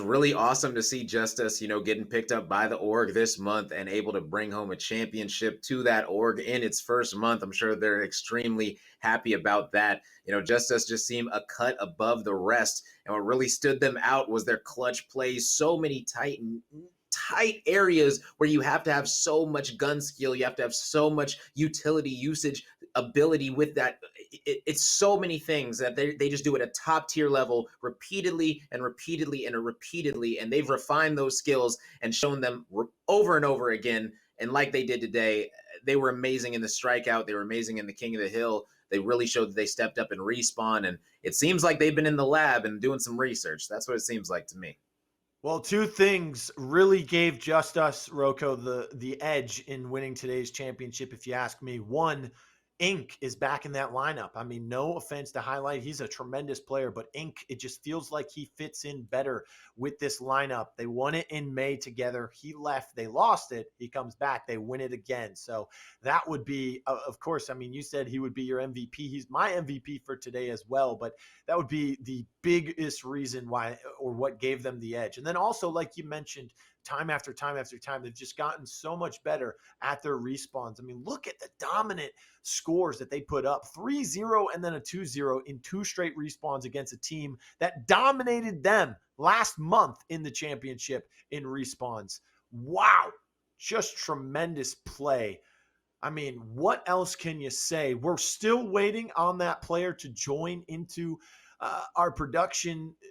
really awesome to see Justus, getting picked up by the org this month and able to bring home a championship to that org in its first month. I'm sure they're extremely happy about that. Justus just seemed a cut above the rest, and what really stood them out was their clutch plays. So many tight areas where you have to have so much gun skill, you have to have so much utility usage ability with that. It's so many things that they just do at a top tier level repeatedly and repeatedly and repeatedly, and they've refined those skills and shown them over and over again. And like they did today, they were amazing in the strikeout, they were amazing in the King of the Hill. They really showed that they stepped up in respawn, and it seems like they've been in the lab and doing some research. That's what it seems like to me. Well, two things really gave Justus Roco the edge in winning today's championship, if you ask me. One, Ink is back in that lineup. I mean, no offense to highlight, he's a tremendous player, but Ink, it just feels like he fits in better with this lineup. They won it in May together. He left, they lost it. He comes back, they win it again. So that would be, of course, I mean, you said he would be your MVP. He's my MVP for today as well, but that would be the biggest reason why, or what gave them the edge. And then also, like you mentioned, time after time after time, they've just gotten so much better at their respawns. I mean, look at the dominant scores that they put up, 3-0 and then a 2-0 in two straight respawns against a team that dominated them last month in the championship in respawns. Wow, just tremendous play. I mean, what else can you say? We're still waiting on that player to join into our production